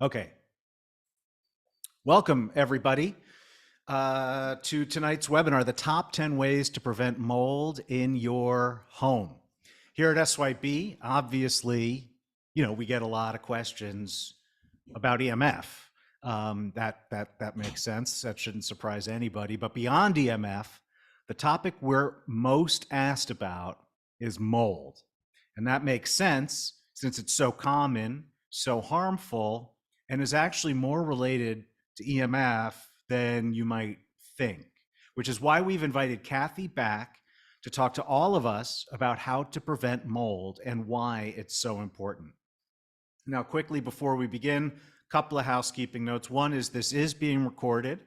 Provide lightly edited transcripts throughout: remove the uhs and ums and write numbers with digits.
Okay. Welcome, everybody, to tonight's webinar, the top 10 ways to prevent mold in your home. Here at SYB, obviously, we get a lot of questions about EMF. That makes sense. That shouldn't surprise anybody. But beyond EMF, the topic we're most asked about is mold. And that makes sense since it's so common, so harmful, and is actually more related to EMF than you might think, which is why we've invited Cathy back to talk to all of us about how to prevent mold and why it's so important. Now, quickly before we begin, a couple of housekeeping notes. One is this is being recorded,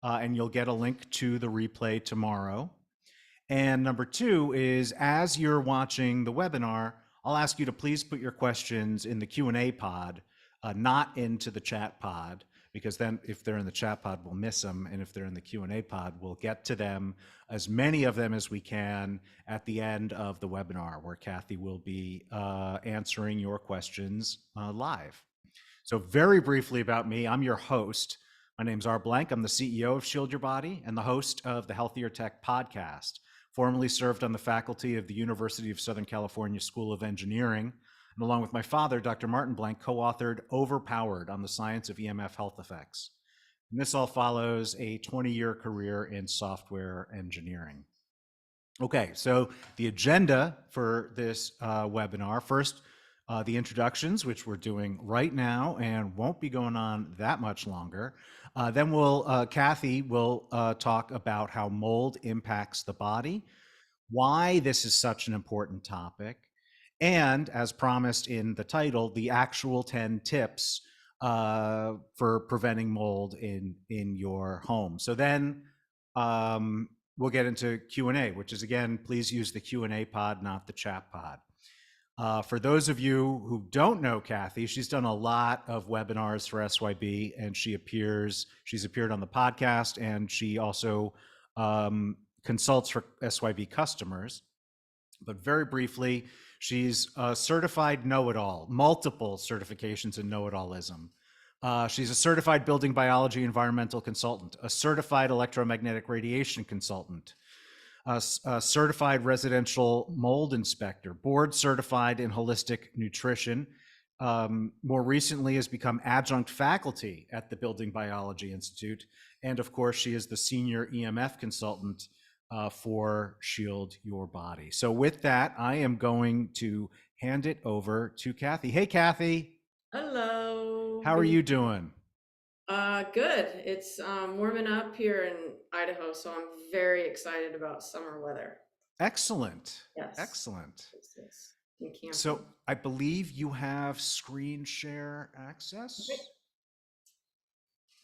and you'll get a link to the replay tomorrow. And number two is, as you're watching the webinar, I'll ask you to please put your questions in the Q&A pod, not into the chat pod, because then if they're in the chat pod, we'll miss them. And if they're in the Q&A pod, we'll get to them, as many of them as we can, at the end of the webinar, where Cathy will be answering your questions live. So very briefly about me, I'm your host. My name's R. Blank. I'm the CEO of Shield Your Body and the host of the Healthier Tech podcast. Formerly served on the faculty of the University of Southern California School of Engineering, and along with my father, Dr. Martin Blank, co-authored Overpowered on the Science of EMF Health Effects. And this all follows a 20-year career in software engineering. Okay, so the agenda for this webinar, first, the introductions, which we're doing right now and won't be going on that much longer. Then Cathy will talk about how mold impacts the body, why this is such an important topic, and as promised in the title, the actual 10 tips for preventing mold in your home. So then we'll get into Q&A, which is, again, please use the Q&A pod, not the chat pod. For those of you who don't know Cathy, she's done a lot of webinars for SYB, and she's appeared on the podcast, and she also consults for SYB customers. But very briefly, she's a certified know-it-all, multiple certifications in know-it-allism. She's a certified building biology environmental consultant, a certified electromagnetic radiation consultant, a certified residential mold inspector, board certified in holistic nutrition. More recently has become adjunct faculty at the Building Biology Institute. And of course, she is the senior EMF consultant for Shield Your Body. So with that, I am going to hand it over to Cathy. Hey, Cathy. Hello. How are you doing? Good. It's warming up here in Idaho, so I'm very excited about summer weather. Excellent. Yes. Excellent. Yes. In camping. So I believe you have screen share access. Okay.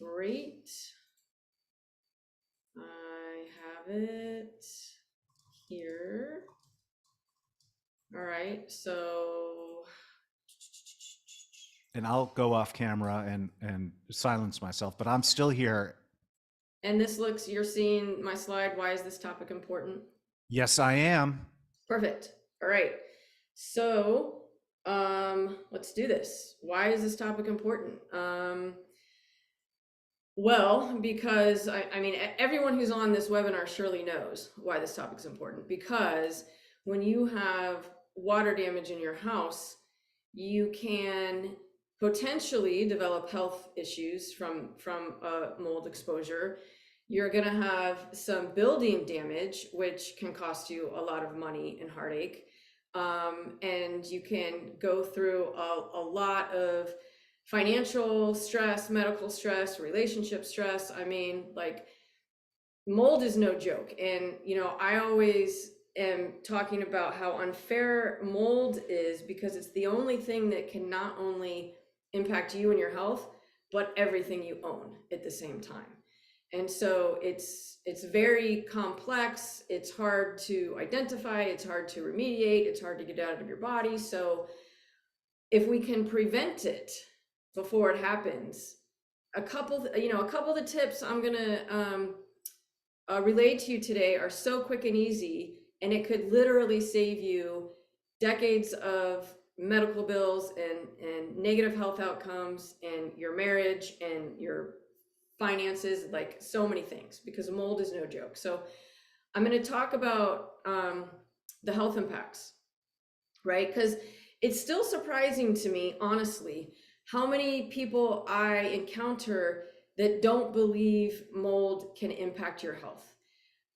Great. I have it here. All right. So. And I'll go off camera and silence myself, but I'm still here. And you're seeing my slide. Why is this topic important? Yes, I am. Perfect. All right. So let's do this. Why is this topic important? Well, because I mean, everyone who's on this webinar surely knows why this topic is important, because when you have water damage in your house, you can potentially develop health issues from mold exposure. You're going to have some building damage, which can cost you a lot of money and heartache. And you can go through a lot of financial stress, medical stress, relationship stress. I mean, like, mold is no joke. And, I always am talking about how unfair mold is, because it's the only thing that can not only impact you and your health, but everything you own at the same time. And so it's very complex. It's hard to identify. It's hard to remediate. It's hard to get out of your body. So if we can prevent it before it happens, a couple of the tips I'm gonna relay to you today are so quick and easy, and it could literally save you decades of medical bills and negative health outcomes and your marriage and your finances, like so many things, because mold is no joke. So I'm going to talk about the health impacts, right? Because it's still surprising to me, honestly, how many people I encounter that don't believe mold can impact your health.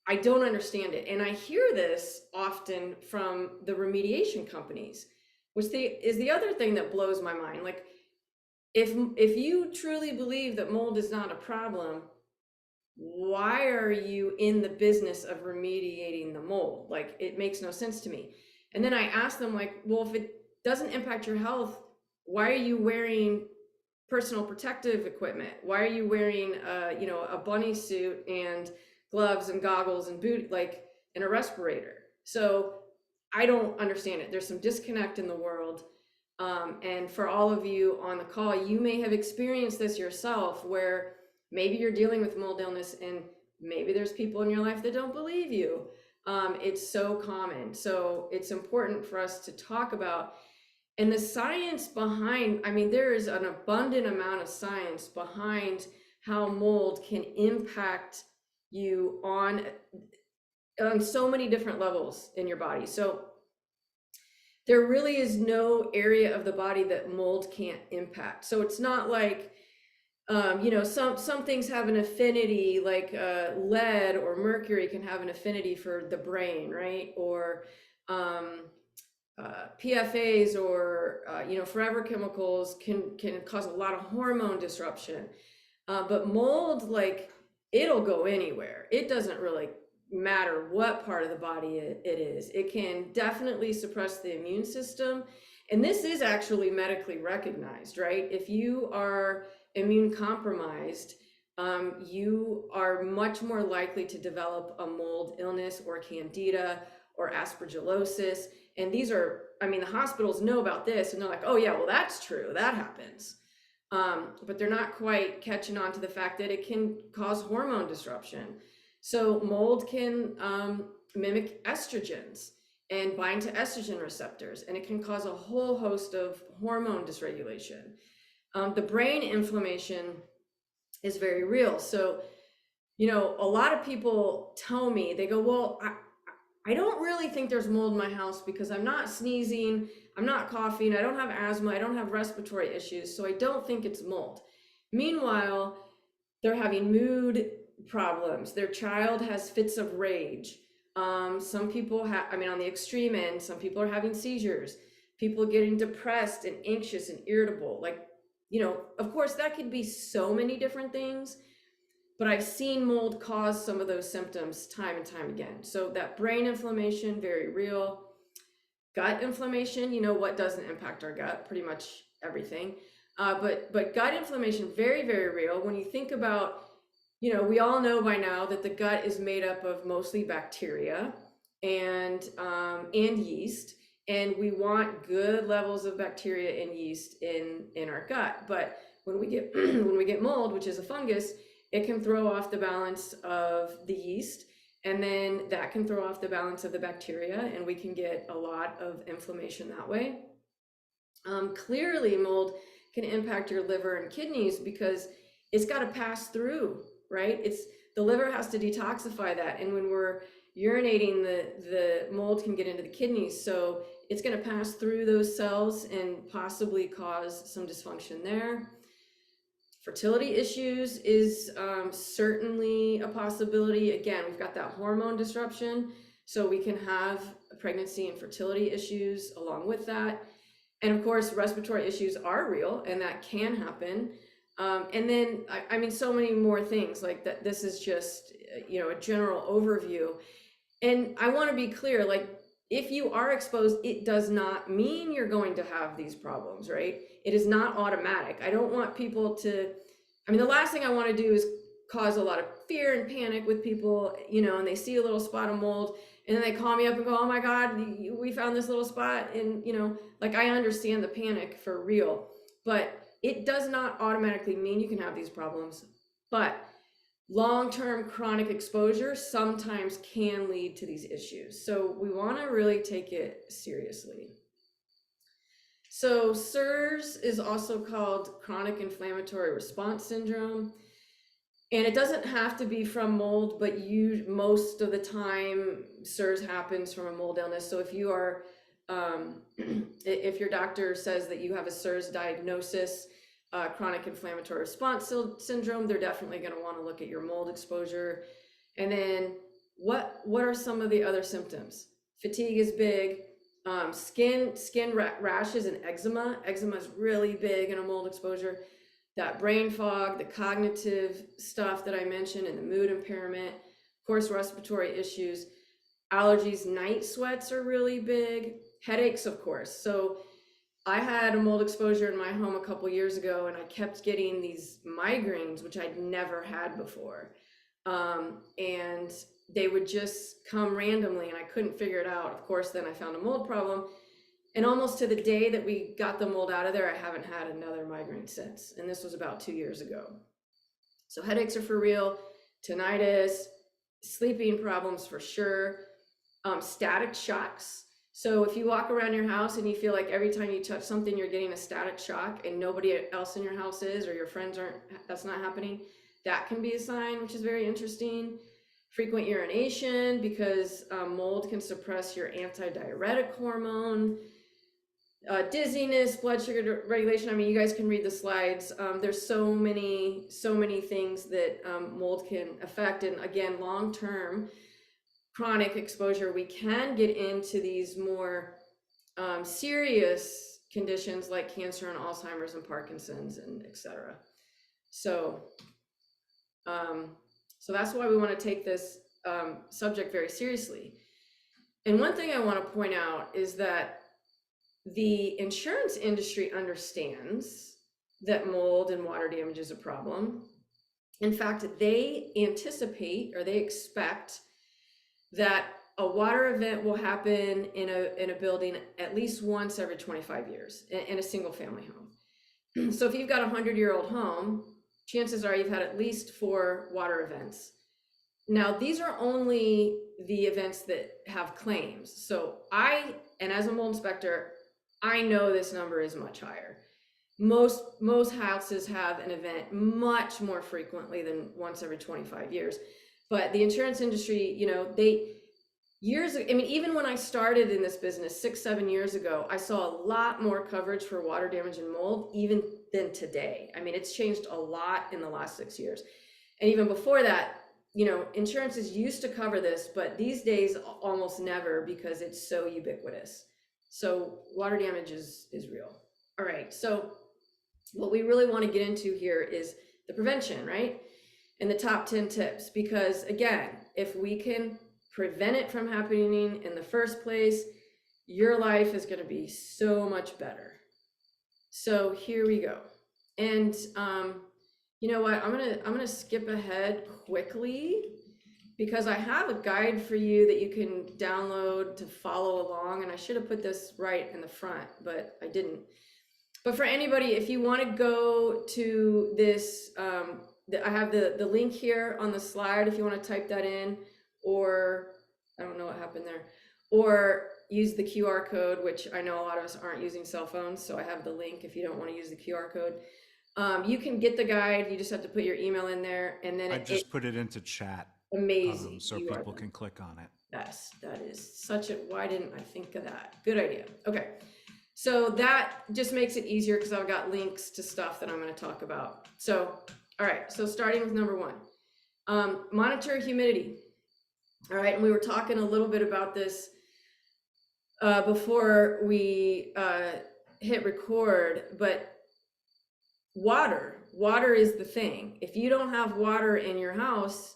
I don't understand it. And I hear this often from the remediation companies, which is the other thing that blows my mind. Like, if you truly believe that mold is not a problem, why are you in the business of remediating the mold? Like, it makes no sense to me. And then I ask them, like, well, if it doesn't impact your health, why are you wearing personal protective equipment? Why are you wearing a bunny suit and gloves and goggles and boot, like, and a respirator? So I don't understand it. There's some disconnect in the world. And for all of you on the call, you may have experienced this yourself, where maybe you're dealing with mold illness and maybe there's people in your life that don't believe you. It's so common. So it's important for us to talk about. And the science behind, I mean, there is an abundant amount of science behind how mold can impact you on so many different levels in your body. So there really is no area of the body that mold can't impact. So it's not like, some things have an affinity, like lead or mercury can have an affinity for the brain, right? Or PFAs or forever chemicals can cause a lot of hormone disruption. But mold, like, it'll go anywhere. It doesn't really matter what part of the body it is. It can definitely suppress the immune system. And this is actually medically recognized, right? If you are immune compromised, you are much more likely to develop a mold illness or candida or aspergillosis. And these are, I mean, the hospitals know about this and they're like, oh yeah, well, that's true, that happens. But they're not quite catching on to the fact that it can cause hormone disruption. So mold can mimic estrogens and bind to estrogen receptors, and it can cause a whole host of hormone dysregulation. The brain inflammation is very real. So, a lot of people tell me, they go, well, I don't really think there's mold in my house because I'm not sneezing, I'm not coughing, I don't have asthma, I don't have respiratory issues, so I don't think it's mold. Meanwhile, they're having mood problems. Their child has fits of rage. Some people have, I mean, on the extreme end, some people are having seizures. People are getting depressed and anxious and irritable. Like, of course, that could be so many different things, but I've seen mold cause some of those symptoms time and time again. So that brain inflammation, very real. Gut inflammation, what doesn't impact our gut? Pretty much everything. But gut inflammation, very, very real. When you think about, we all know by now that the gut is made up of mostly bacteria and yeast, and we want good levels of bacteria and yeast in our gut. But when we get when we get mold, which is a fungus, it can throw off the balance of the yeast, and then that can throw off the balance of the bacteria, and we can get a lot of inflammation that way. Clearly, mold can impact your liver and kidneys because it's got to pass through, right? The liver has to detoxify that, and when we're urinating, the mold can get into the kidneys, so it's going to pass through those cells and possibly cause some dysfunction there. Fertility issues is certainly a possibility. Again, we've got that hormone disruption, so we can have pregnancy and fertility issues along with that. And of course, respiratory issues are real, and that can happen. And then, I mean, so many more things like that. This is just, a general overview. And I want to be clear, like, if you are exposed, it does not mean you're going to have these problems, right? It is not automatic. I don't want people to, I mean, the last thing I want to do is cause a lot of fear and panic with people, and they see a little spot of mold and then they call me up and go, oh my God, we found this little spot. And, like, I understand the panic for real, but it does not automatically mean you can have these problems. But long-term chronic exposure sometimes can lead to these issues. So we want to really take it seriously. So CIRS is also called chronic inflammatory response syndrome. And it doesn't have to be from mold, but most of the time CIRS happens from a mold illness. So if you are, if your doctor says that you have a CIRS diagnosis, chronic inflammatory response syndrome, they're definitely going to want to look at your mold exposure. And then what are some of the other symptoms? Fatigue is big. Skin rashes and eczema. Eczema is really big in a mold exposure. That brain fog, the cognitive stuff that I mentioned, and the mood impairment, of course, respiratory issues, allergies, night sweats are really big, headaches, of course. So I had a mold exposure in my home a couple years ago, and I kept getting these migraines, which I'd never had before. And they would just come randomly, and I couldn't figure it out. Of course, then I found a mold problem. And almost to the day that we got the mold out of there, I haven't had another migraine since. And this was about 2 years ago. So headaches are for real, tinnitus, sleeping problems for sure, static shocks. So if you walk around your house and you feel like every time you touch something, you're getting a static shock and nobody else in your house is, or your friends aren't, that's not happening, that can be a sign, which is very interesting. Frequent urination, because mold can suppress your antidiuretic hormone. Dizziness, blood sugar regulation. I mean, you guys can read the slides. There's so many things that mold can affect. And again, long-term chronic exposure, we can get into these more serious conditions like cancer and Alzheimer's and Parkinson's and et cetera. So that's why we want to take this subject very seriously. And one thing I want to point out is that the insurance industry understands that mold and water damage is a problem. In fact, they anticipate, or they expect, that a water event will happen in a building at least once every 25 years in a single family home. So if you've got a 100-year-old home, chances are you've had at least 4 water events. Now, these are only the events that have claims. So and as a mold inspector, I know this number is much higher. Most houses have an event much more frequently than once every 25 years. But the insurance industry, even when I started in this business 6-7 years ago, I saw a lot more coverage for water damage and mold even than today. I mean, it's changed a lot in the last 6 years. And even before that, insurances used to cover this, but these days almost never, because it's so ubiquitous. So water damage is real. All right, so what we really want to get into here is the prevention, right? And the top 10 tips, because again, if we can prevent it from happening in the first place, your life is going to be so much better. So here we go. And you know what, I'm gonna skip ahead quickly, because I have a guide for you that you can download to follow along, and I should have put this right in the front, but I didn't. But for anybody, if you want to go to this, I have the link here on the slide if you want to type that in, or I don't know what happened there, or use the QR code, which I know a lot of us aren't using cell phones, so I have the link if you don't want to use the QR code. You can get the guide, you just have to put your email in there, and then I just put it into chat. Amazing. So people can click on it. Yes, that is why didn't I think of that? Good idea. Okay. So that just makes it easier because I've got links to stuff that I'm going to talk about. So, all right. So starting with number 1, monitor humidity. All right. And we were talking a little bit about this before we hit record, but water is the thing. If you don't have water in your house,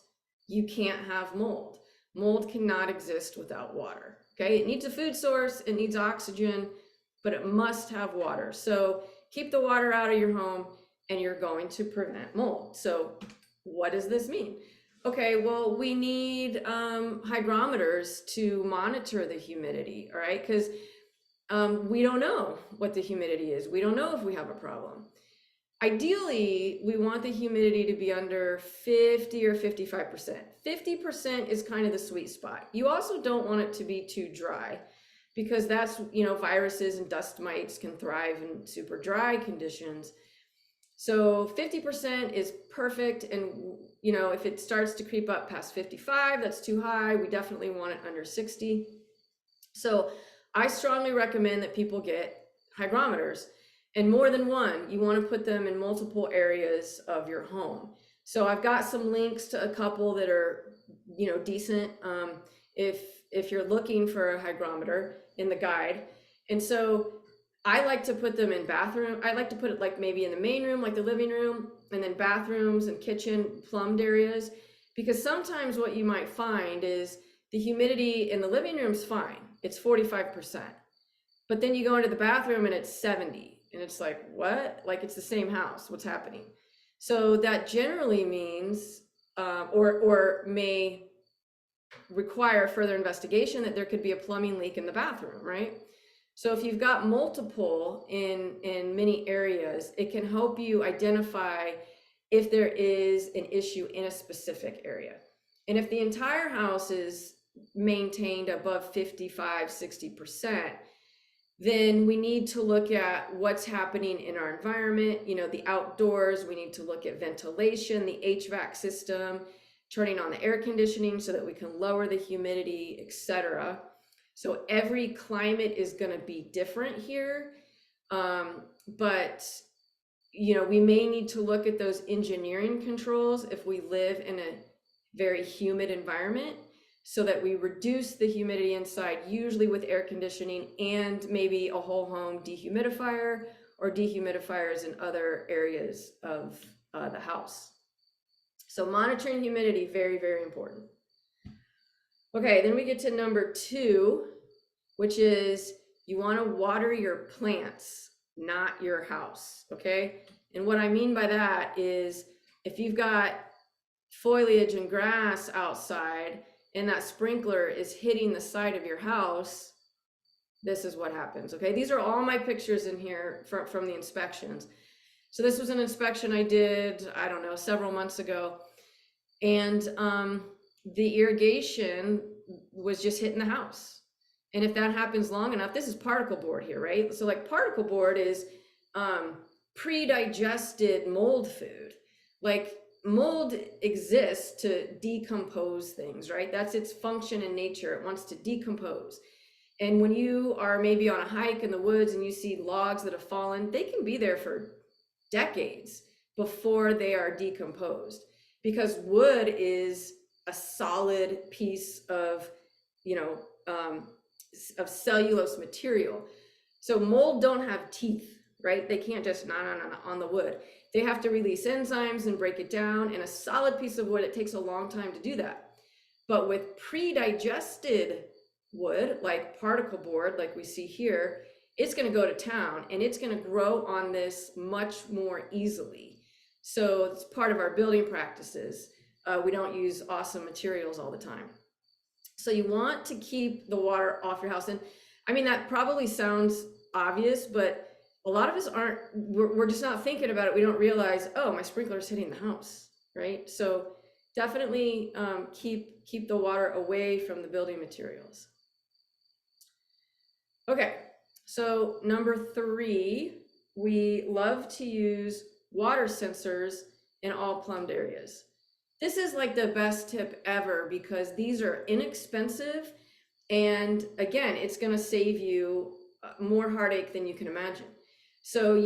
you can't have mold. Mold cannot exist without water. Okay. It needs a food source. It needs oxygen, but it must have water. So keep the water out of your home and you're going to prevent mold. So what does this mean? Okay, well, we need hygrometers to monitor the humidity, all right? Because we don't know what the humidity is. We don't know if we have a problem. Ideally, we want the humidity to be under 50 or 55%. 50% is kind of the sweet spot. You also don't want it to be too dry, because that's, viruses and dust mites can thrive in super dry conditions. So 50% is perfect. And, if it starts to creep up past 55, that's too high. We definitely want it under 60. So I strongly recommend that people get hygrometers, and more than one. You want to put them in multiple areas of your home. So I've got some links to a couple that are, decent. If you're looking for a hygrometer in the guide. And so I like to put them in bathroom. I like to put it like maybe in the main room, like the living room, and then bathrooms and kitchen plumbed areas. Because sometimes what you might find is the humidity in the living room's fine. It's 45%. But then you go into the bathroom and it's 70. And it's like, what? Like, it's the same house. What's happening? So that generally means, or may require further investigation, that there could be a plumbing leak in the bathroom, right? So if you've got multiple in many areas, it can help you identify if there is an issue in a specific area. And if the entire house is maintained above 55, 60%, then we need to look at what's happening in our environment, the outdoors. We need to look at ventilation, the HVAC system, turning on the air conditioning so that we can lower the humidity, etc. So every climate is going to be different here. But, we may need to look at those engineering controls if we live in a very humid environment, so that we reduce the humidity inside, usually with air conditioning and maybe a whole home dehumidifier or dehumidifiers in other areas of the house. So monitoring humidity, very, very important. Okay, then we get to number 2, which is you want to water your plants, not your house, okay? And what I mean by that is if you've got foliage and grass outside and that sprinkler is hitting the side of your house, this is what happens, okay? These are all my pictures in here from the inspections. So this was an inspection I did, I don't know, several months ago. And the irrigation was just hitting the house. And if that happens long enough, this is particle board here, right? So like particle board is pre-digested mold food. Like mold exists to decompose things, right? That's its function in nature. It wants to decompose. And when you are maybe on a hike in the woods and you see logs that have fallen, they can be there for decades before they are decomposed, because wood is a solid piece of, of cellulose material. So mold don't have teeth, right? They can't just on the wood. They have to release enzymes and break it down. And a solid piece of wood, it takes a long time to do that. But with pre-digested wood, like particle board, like we see here, it's going to go to town and it's going to grow on this much more easily. So it's part of our building practices. We don't use awesome materials all the time. So you want to keep the water off your house. And I mean, that probably sounds obvious, but a lot of us we're just not thinking about it. We don't realize, oh, my sprinkler's hitting the house, right? So definitely keep the water away from the building materials. Okay, so number 3, we love to use water sensors in all plumbed areas. This is like the best tip ever because these are inexpensive, and again, it's going to save you more heartache than you can imagine. So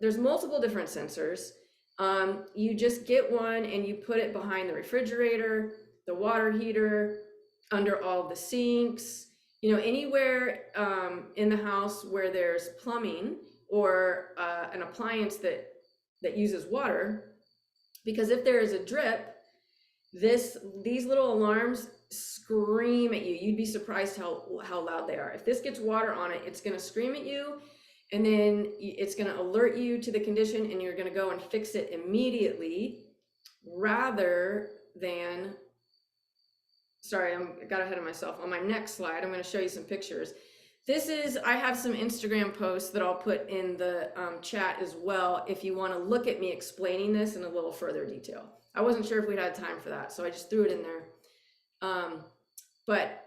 there's multiple different sensors. You just get one and you put it behind the refrigerator, the water heater, under all the sinks, anywhere in the house where there's plumbing or an appliance that uses water. Because if there is a drip, these little alarms scream at you. You'd be surprised how loud they are. If this gets water on it, it's going to scream at you, and then it's going to alert you to the condition, and you're going to go and fix it immediately, rather than, sorry, I got ahead of myself. On my next slide, I'm going to show you some pictures. I have some Instagram posts that I'll put in the chat as well if you want to look at me explaining this in a little further detail. I wasn't sure if we'd had time for that, so I just threw it in there. But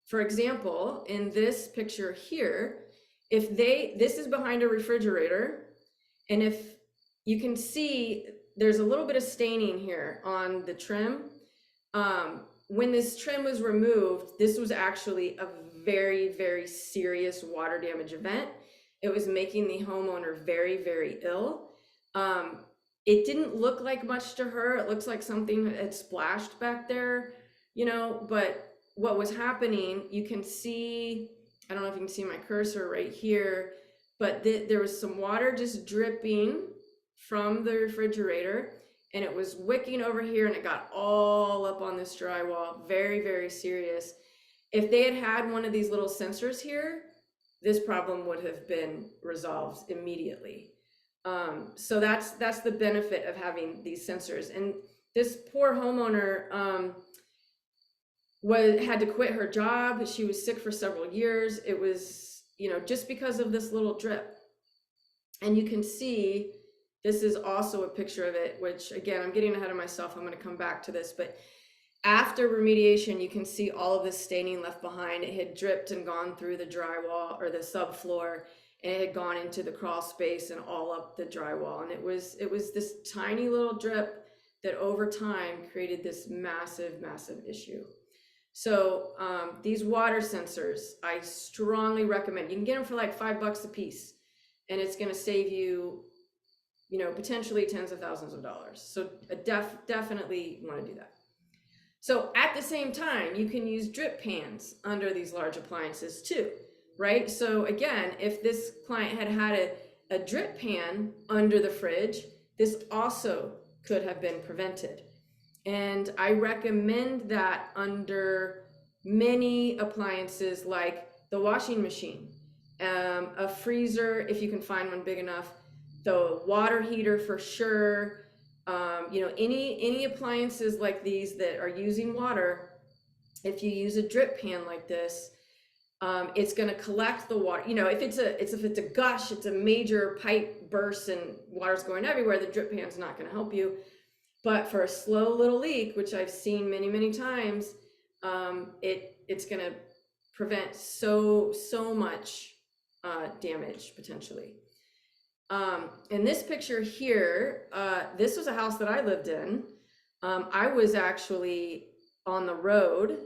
For example, in this picture here, this is behind a refrigerator, and if you can see, there's a little bit of staining here on the trim. When this trim was removed, this was actually a very, very serious water damage event. It was making the homeowner very, very ill. It didn't look like much to her. It looks like something had splashed back there, but what was happening, you can see, I don't know if you can see my cursor right here, but there was some water just dripping from the refrigerator, and it was wicking over here, and it got all up on this drywall. Very, very serious. If they had had one of these little sensors here, this problem would have been resolved immediately. So that's the benefit of having these sensors. And this poor homeowner had to quit her job. She was sick for several years. It was, just because of this little drip. And you can see, this is also a picture of it, which again, I'm getting ahead of myself. I'm going to come back to this, but after remediation, you can see all of this staining left behind. It had dripped and gone through the drywall or the subfloor, and it had gone into the crawl space and all up the drywall. And it was this tiny little drip that over time created this massive, massive issue. So these water sensors, I strongly recommend. You can get them for like $5 a piece, and it's going to save you, potentially tens of thousands of dollars. So definitely want to do that. So at the same time, you can use drip pans under these large appliances too, right? So again, if this client had had a drip pan under the fridge, this also could have been prevented. And I recommend that under many appliances like the washing machine, a freezer, if you can find one big enough, the water heater for sure. Any appliances like these that are using water, if you use a drip pan like this, it's going to collect the water. If it's a gush, it's a major pipe burst and water's going everywhere, the drip pan's not going to help you. But for a slow little leak, which I've seen many, many times, it's going to prevent so much damage potentially. In this picture here, this was a house that I lived in. I was actually on the road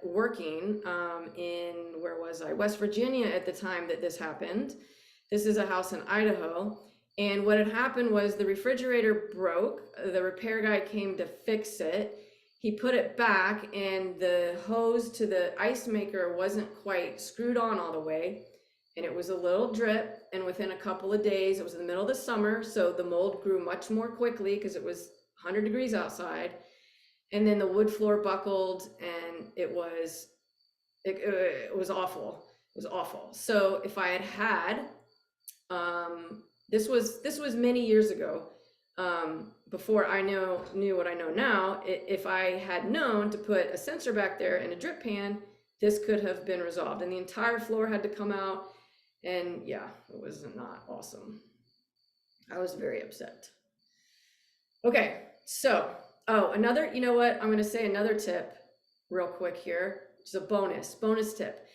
working in, where was I? West Virginia at the time that this happened. This is a house in Idaho. And what had happened was the refrigerator broke. The repair guy came to fix it. He put it back, and the hose to the ice maker wasn't quite screwed on all the way. And it was a little drip, and within a couple of days, it was in the middle of the summer, so the mold grew much more quickly because it was 100 degrees outside. And then the wood floor buckled, and it was awful. It was awful. So if I had this was many years ago, before I knew what I know now. If I had known to put a sensor back there and a drip pan, this could have been resolved, and the entire floor had to come out. And yeah, it was not awesome. I was very upset. Okay, so, another, you know what? I'm going to say another tip real quick here. It's a bonus tip.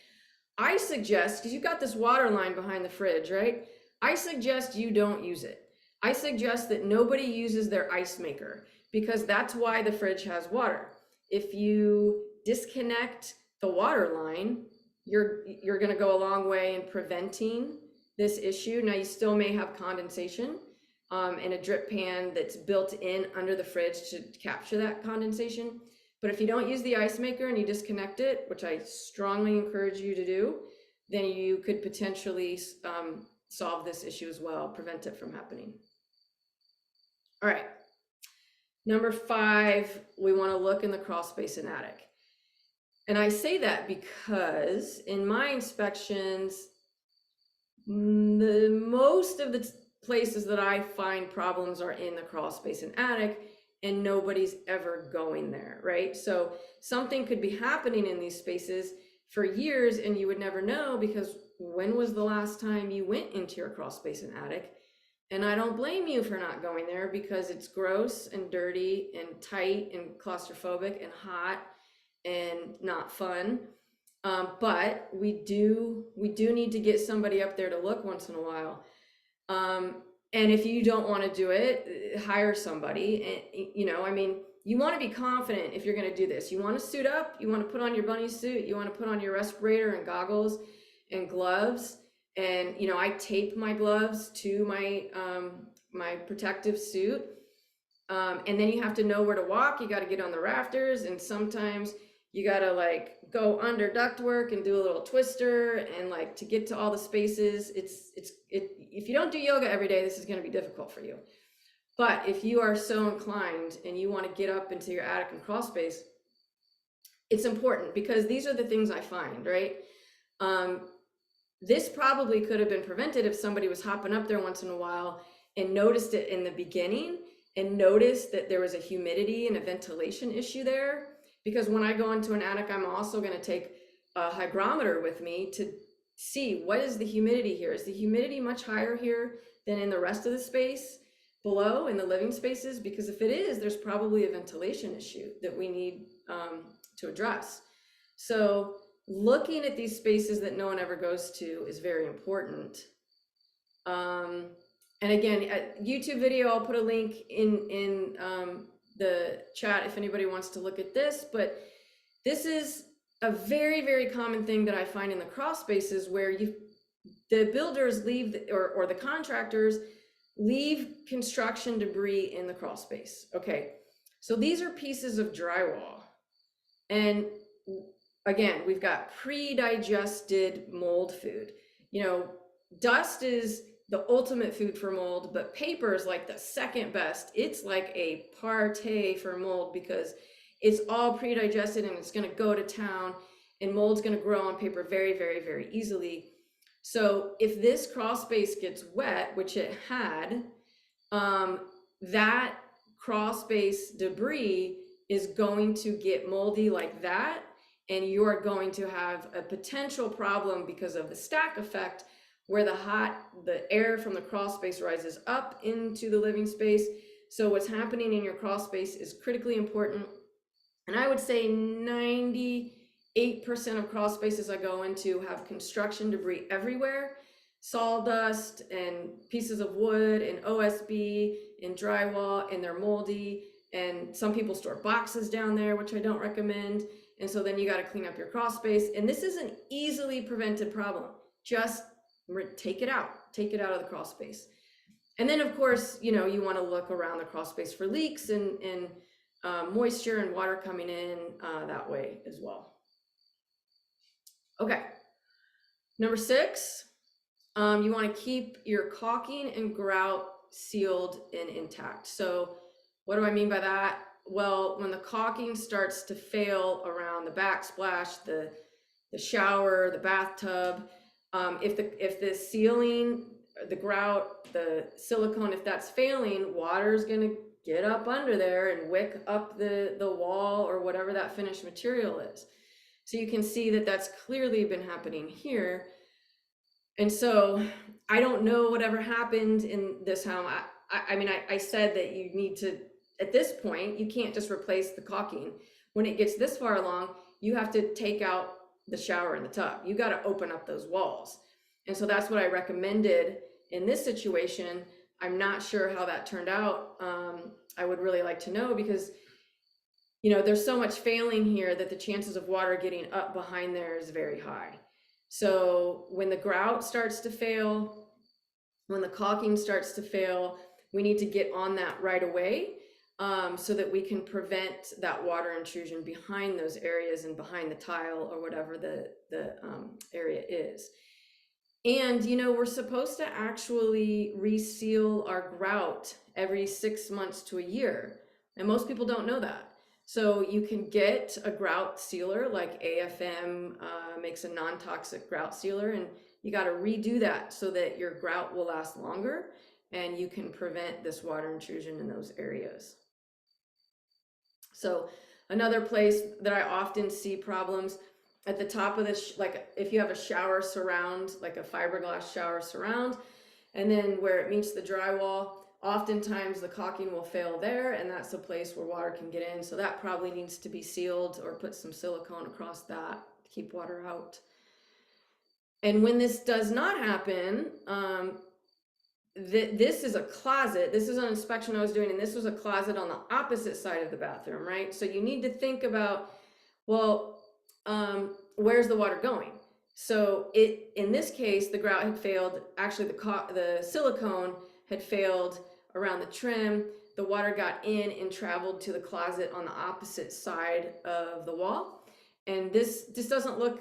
I suggest, because you've got this water line behind the fridge, right? I suggest you don't use it. I suggest that nobody uses their ice maker, because that's why the fridge has water. If you disconnect the water line, you're going to go a long way in preventing this issue. Now, you still may have condensation and a drip pan that's built in under the fridge to capture that condensation. But if you don't use the ice maker and you disconnect it, which I strongly encourage you to do, then you could potentially solve this issue as well, prevent it from happening. All right. Number 5, we want to look in the crawl space and attic. And I say that because in my inspections, most of the places that I find problems are in the crawl space and attic, and nobody's ever going there, right? So something could be happening in these spaces for years, and you would never know, because when was the last time you went into your crawl space and attic? And I don't blame you for not going there, because it's gross and dirty and tight and claustrophobic and hot and not fun. But we do need to get somebody up there to look once in a while. And if you don't want to do it, hire somebody. And I mean, you want to be confident if you're going to do this. You want to suit up, you want to put on your bunny suit, you want to put on your respirator and goggles and gloves. And I tape my gloves to my protective suit. And then you have to know where to walk. You got to get on the rafters, and sometimes you got to like go under ductwork and do a little twister, and like to get to all the spaces. If you don't do yoga every day, this is going to be difficult for you. But if you are so inclined and you want to get up into your attic and crawl space, it's important, because these are the things I find, right? This probably could have been prevented if somebody was hopping up there once in a while and noticed it in the beginning, and noticed that there was a humidity and a ventilation issue there. Because when I go into an attic, I'm also going to take a hygrometer with me to see what is the humidity here. Is the humidity much higher here than in the rest of the space below in the living spaces? Because if it is, there's probably a ventilation issue that we need to address. So looking at these spaces that no one ever goes to is very important. And again, a YouTube video, I'll put a link in the chat if anybody wants to look at this. But this is a very, very common thing that I find in the crawl spaces, where the builders leave, or the contractors leave construction debris in the crawl space. Okay, so these are pieces of drywall, and again, we've got pre-digested mold food. Dust is the ultimate food for mold, but paper is like the second best. It's like a partay for mold, because it's all pre-digested and it's going to go to town, and mold's going to grow on paper very, very, very easily. So if this crawl space gets wet, which it had, that crawl space debris is going to get moldy like that, and you're going to have a potential problem because of the stack effect, where the air from the crawl space rises up into the living space. So what's happening in your crawl space is critically important. And I would say 98% of crawl spaces I go into have construction debris everywhere. Sawdust and pieces of wood and OSB and drywall, and they're moldy. And some people store boxes down there, which I don't recommend. And so then you got to clean up your crawl space. And this is an easily prevented problem. Just take it out of the crawl space. And then of course, you want to look around the crawl space for leaks and moisture and water coming in that way as well. Okay, number 6, you want to keep your caulking and grout sealed and intact. So what do I mean by that? Well, when the caulking starts to fail around the backsplash, the shower, the bathtub, if the ceiling, the grout, the silicone, if that's failing, water is going to get up under there and wick up the wall or whatever that finished material is. So you can see that that's clearly been happening here. And so I don't know whatever happened in this home. I said that you need to, at this point, you can't just replace the caulking. When it gets this far along, you have to take out the shower and the tub. You got to open up those walls. And so that's what I recommended in this situation. I'm not sure how that turned out. I would really like to know, because there's so much failing here that the chances of water getting up behind there is very high. So when the grout starts to fail, when the caulking starts to fail, we need to get on that right away, so that we can prevent that water intrusion behind those areas and behind the tile or whatever the area is. And we're supposed to actually reseal our grout every 6 months to a year, and most people don't know that. So you can get a grout sealer, like AFM makes a non-toxic grout sealer, and you got to redo that so that your grout will last longer and you can prevent this water intrusion in those areas. So another place that I often see problems at the top of this, like if you have a shower surround, like a fiberglass shower surround, and then where it meets the drywall, oftentimes the caulking will fail there, and that's a place where water can get in. So that probably needs to be sealed, or put some silicone across that to keep water out. And when this does not happen, this is a closet. This is an inspection I was doing, and this was a closet on the opposite side of the bathroom, right? So you need to think about, well, where's the water going? So in this case, the grout had failed. Actually, the silicone had failed around the trim. The water got in and traveled to the closet on the opposite side of the wall. And this doesn't look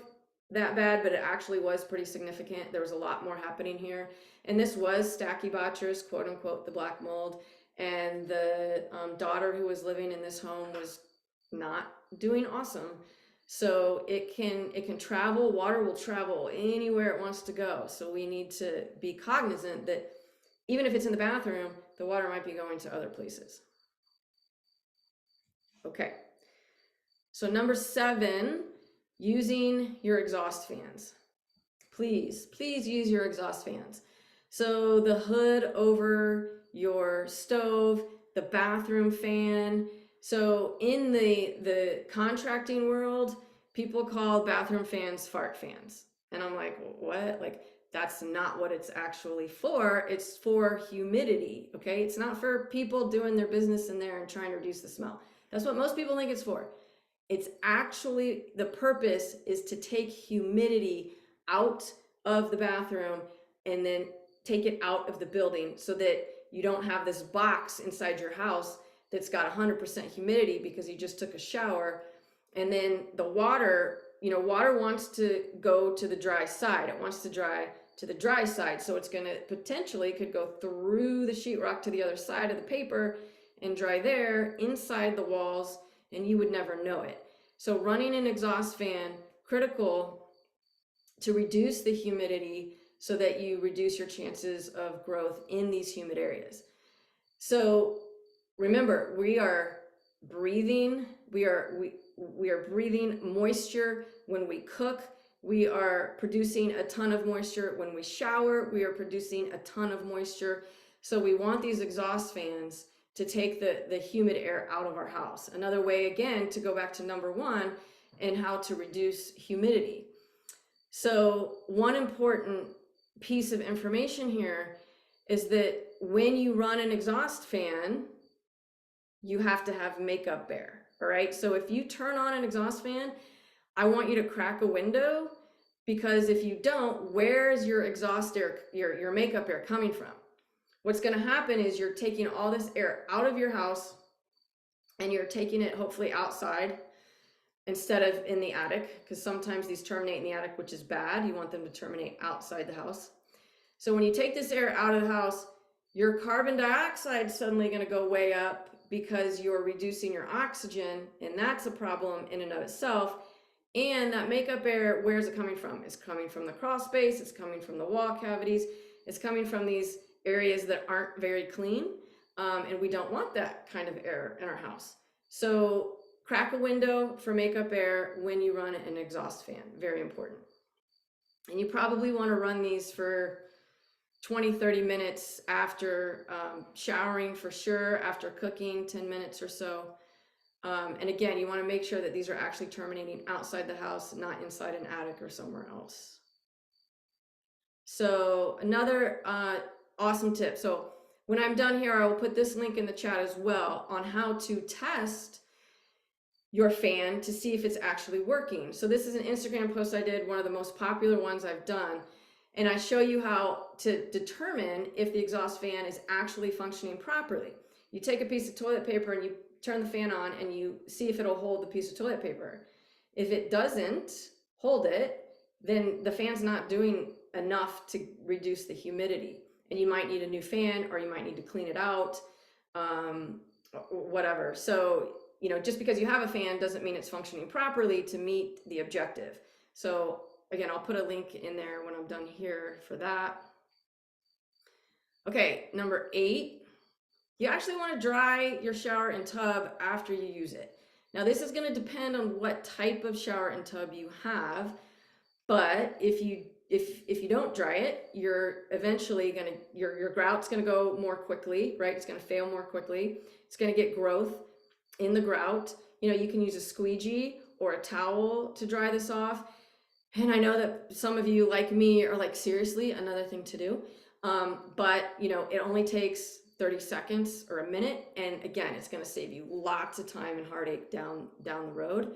that bad, but it actually was pretty significant. There was a lot more happening here. And this was Stachybotrys, quote unquote, the black mold. And the daughter who was living in this home was not doing awesome. So it can travel. Water will travel anywhere it wants to go. So we need to be cognizant that even if it's in the bathroom, the water might be going to other places. Okay. So number 7, using your exhaust fans. Please use your exhaust fans. So the hood over your stove, the bathroom fan. So in the contracting world, people call bathroom fans fart fans. And I'm like, what? Like, that's not what it's actually for. It's for humidity, okay? It's not for people doing their business in there and trying to reduce the smell. That's what most people think it's for. It's actually, the purpose is to take humidity out of the bathroom and then take it out of the building so that you don't have this box inside your house that's got 100% humidity because you just took a shower. And then the water, water wants to go to the dry side. It wants to dry to the dry side. So it's going to potentially could go through the sheetrock to the other side of the paper and dry there inside the walls, and you would never know it. So running an exhaust fan, critical to reduce the humidity so that you reduce your chances of growth in these humid areas. So remember, we are breathing, we are breathing moisture when we cook. We are producing a ton of moisture when we shower. We are producing a ton of moisture. So we want these exhaust fans to take the humid air out of our house. Another way, again, to go back to number 1 and how to reduce humidity. So one important piece of information here is that when you run an exhaust fan, you have to have makeup air, all right? So if you turn on an exhaust fan, I want you to crack a window, because if you don't, where's your exhaust air, your makeup air coming from? What's going to happen is you're taking all this air out of your house and you're taking it hopefully outside instead of in the attic, because sometimes these terminate in the attic, which is bad. You want them to terminate outside the house. So when you take this air out of the house, your carbon dioxide is suddenly going to go way up because you're reducing your oxygen, and that's a problem in and of itself. And that makeup air, where's it coming from? It's coming from the crawl space, it's coming from the wall cavities, it's coming from these areas that aren't very clean, and we don't want that kind of air in our house. So crack a window for makeup air when you run an exhaust fan, very important. And you probably want to run these for 20-30 minutes after showering, for sure, after cooking, 10 minutes or so. And again, you want to make sure that these are actually terminating outside the house, not inside an attic or somewhere else. So another awesome tip. So when I'm done here, I will put this link in the chat as well on how to test your fan to see if it's actually working. So this is an Instagram post I did, one of the most popular ones I've done. And I show you how to determine if the exhaust fan is actually functioning properly. You take a piece of toilet paper and you turn the fan on and you see if it'll hold the piece of toilet paper. If it doesn't hold it, then the fan's not doing enough to reduce the humidity. And you might need a new fan, or you might need to clean it out, whatever. So, just because you have a fan doesn't mean it's functioning properly to meet the objective. So again, I'll put a link in there when I'm done here for that. Okay, number 8, you actually want to dry your shower and tub after you use it. Now this is going to depend on what type of shower and tub you have, but if you don't dry it, you're eventually going to, your grout's going to go more quickly, right? It's going to fail more quickly. It's going to get growth in the grout. You can use a squeegee or a towel to dry this off. And I know that some of you, like me, are like, seriously, another thing to do. But it only takes 30 seconds or a minute. And again, it's going to save you lots of time and heartache down the road.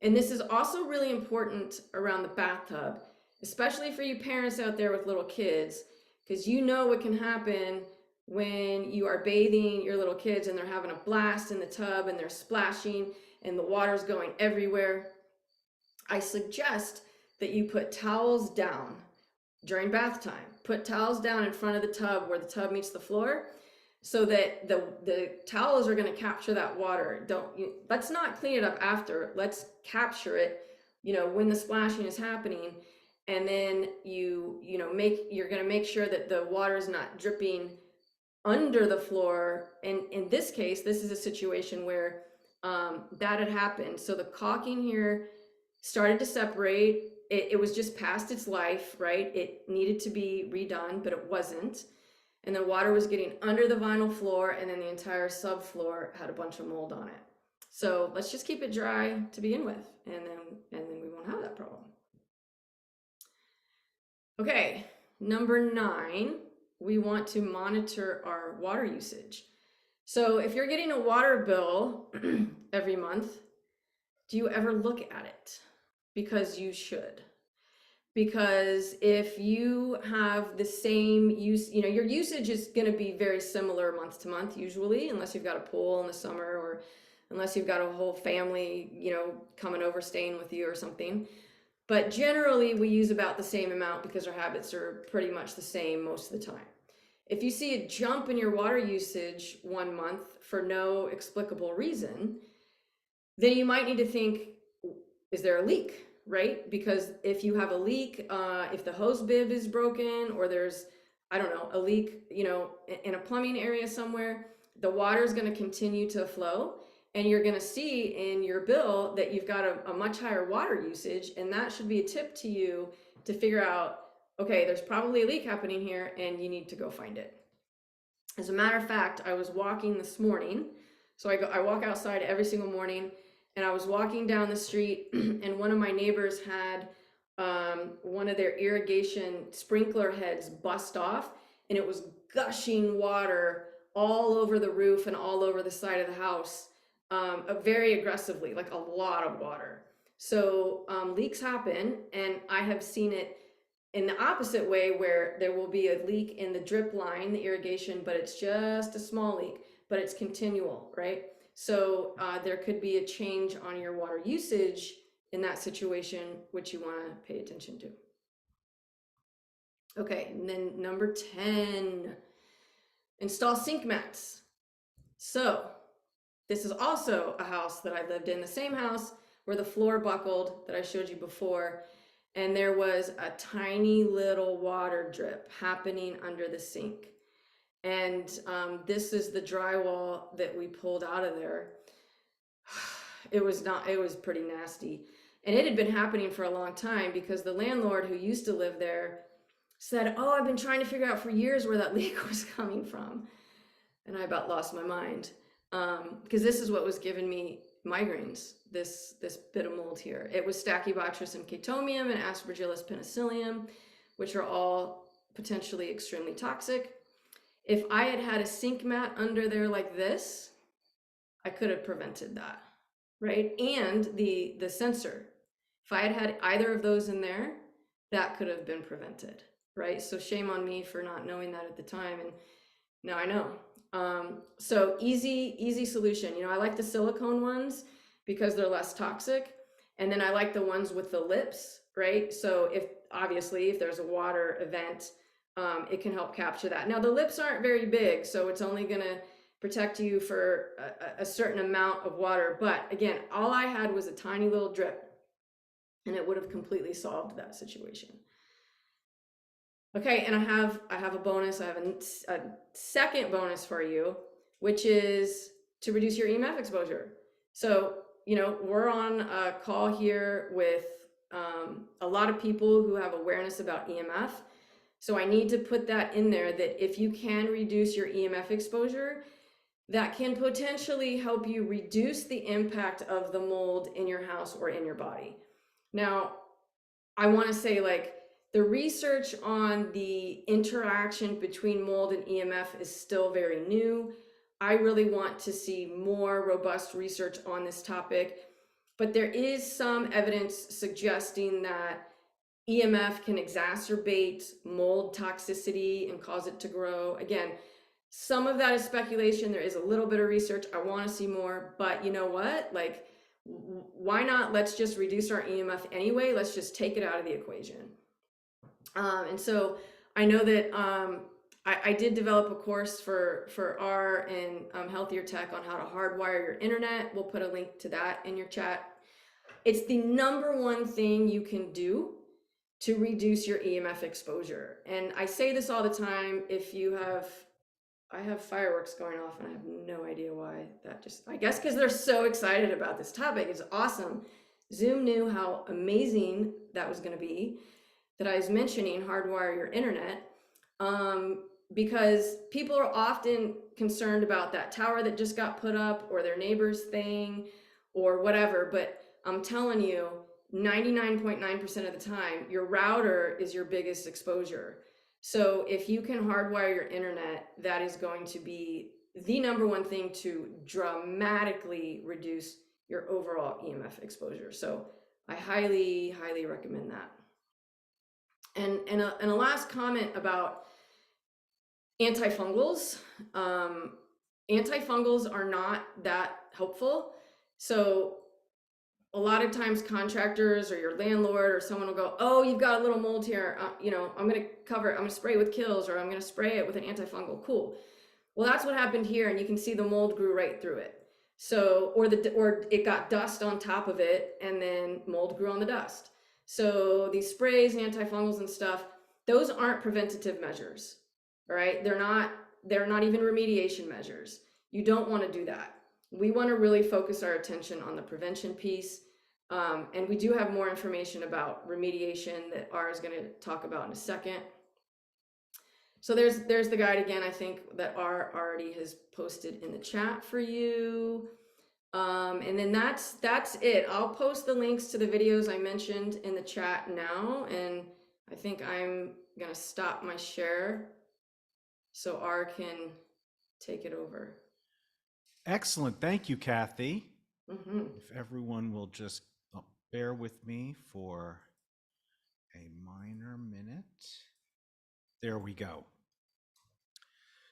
And this is also really important around the bathtub, especially for you parents out there with little kids, because you know what can happen when you are bathing your little kids and they're having a blast in the tub and they're splashing and the water's going everywhere. I suggest that you put towels down during bath time. Put towels down in front of the tub where the tub meets the floor, so that the towels are going to capture that water. Let's not clean it up after. Let's capture it, when the splashing is happening, and then you're going to make sure that the water is not dripping under the floor. And in this case, this is a situation where that had happened. So the caulking here started to separate. It was just past its life, right? It needed to be redone, but it wasn't. And the water was getting under the vinyl floor, and then the entire subfloor had a bunch of mold on it. So let's just keep it dry to begin with, and then we won't have that problem. Okay, number 9, we want to monitor our water usage. So if you're getting a water bill every month, do you ever look at it? Because you should. Because if you have the same use, your usage is going to be very similar month to month usually, unless you've got a pool in the summer, or unless you've got a whole family, coming over, staying with you or something. But generally we use about the same amount because our habits are pretty much the same most of the time. If you see a jump in your water usage one month for no explicable reason, then you might need to think, is there a leak? Right? Because if you have a leak, if the hose bib is broken, or there's, I don't know, a leak, in a plumbing area somewhere, the water is going to continue to flow, and you're going to see in your bill that you've got a much higher water usage. And that should be a tip to you to figure out, okay, there's probably a leak happening here and you need to go find it. As a matter of fact, I was walking this morning. So I walk outside every single morning, and I was walking down the street and one of my neighbors had one of their irrigation sprinkler heads bust off, and it was gushing water all over the roof and all over the side of the house, very aggressively, like a lot of water. So leaks happen, and I have seen it in the opposite way, where there will be a leak in the drip line, the irrigation, but it's just a small leak, but it's continual, right? So there could be a change on your water usage in that situation, which you want to pay attention to. Okay, and then number 10, install sink mats. So this is also a house that I lived in, the same house where the floor buckled that I showed you before, and there was a tiny little water drip happening under the sink. And this is the drywall that we pulled out of there. It was pretty nasty. And it had been happening for a long time, because the landlord who used to live there said, oh, I've been trying to figure out for years where that leak was coming from. And I about lost my mind, because this is what was giving me migraines, this bit of mold here. It was Stachybotrys chaetomium and Aspergillus penicillium, which are all potentially extremely toxic. If I had had a sink mat under there like this, I could have prevented that, right? And the sensor, if I had had either of those in there, that could have been prevented, right? So shame on me for not knowing that at the time, and now I know. So easy solution. I like the silicone ones because they're less toxic, and then I like the ones with the lips, right? So if there's a water event, it can help capture that. Now the lips aren't very big, so it's only gonna protect you for a certain amount of water. But again, all I had was a tiny little drip, and it would have completely solved that situation. Okay, and I have a bonus. I have a second bonus for you, which is to reduce your EMF exposure. So, we're on a call here with a lot of people who have awareness about EMF. So I need to put that in there, that if you can reduce your EMF exposure, that can potentially help you reduce the impact of the mold in your house or in your body. Now, I want to say, like, the research on the interaction between mold and EMF is still very new. I really want to see more robust research on this topic, but there is some evidence suggesting that EMF can exacerbate mold toxicity and cause it to grow. Again, some of that is speculation. There is a little bit of research. I want to see more, but you know what? Like, why not? Let's just reduce our EMF anyway. Let's just take it out of the equation. And so I know that I did develop a course for R and Healthier Tech on how to hardwire your internet. We'll put a link to that in your chat. It's the number one thing you can do to reduce your EMF exposure. And I say this all the time. If you have, I have fireworks going off and I have no idea why. That just, I guess because they're so excited about this topic. It's awesome. Zoom knew how amazing that was going to be, that I was mentioning hardwire your internet, because people are often concerned about that tower that just got put up or their neighbor's thing or whatever. But I'm telling you, 99.9% of the time, your router is your biggest exposure. So if you can hardwire your internet, that is going to be the number one thing to dramatically reduce your overall EMF exposure. So I highly, highly recommend that. And a last comment about antifungals. Antifungals are not that helpful. So a lot of times contractors or your landlord or someone will go, oh, you've got a little mold here. I'm going to cover it. I'm going to spray it with Kills, or I'm going to spray it with an antifungal. Cool. Well, that's what happened here. And you can see the mold grew right through it. So, or it got dust on top of it and then mold grew on the dust. So these sprays, antifungals and stuff, those aren't preventative measures. All right. They're not even remediation measures. You don't want to do that. We want to really focus our attention on the prevention piece. And we do have more information about remediation that R is going to talk about in a second. So there's the guide again, I think, that R already has posted in the chat for you. And then that's it. I'll post the links to the videos I mentioned in the chat now. And I think I'm going to stop my share so R can take it over. Excellent. Thank you, Cathy. If everyone will just bear with me for a minor minute. There we go.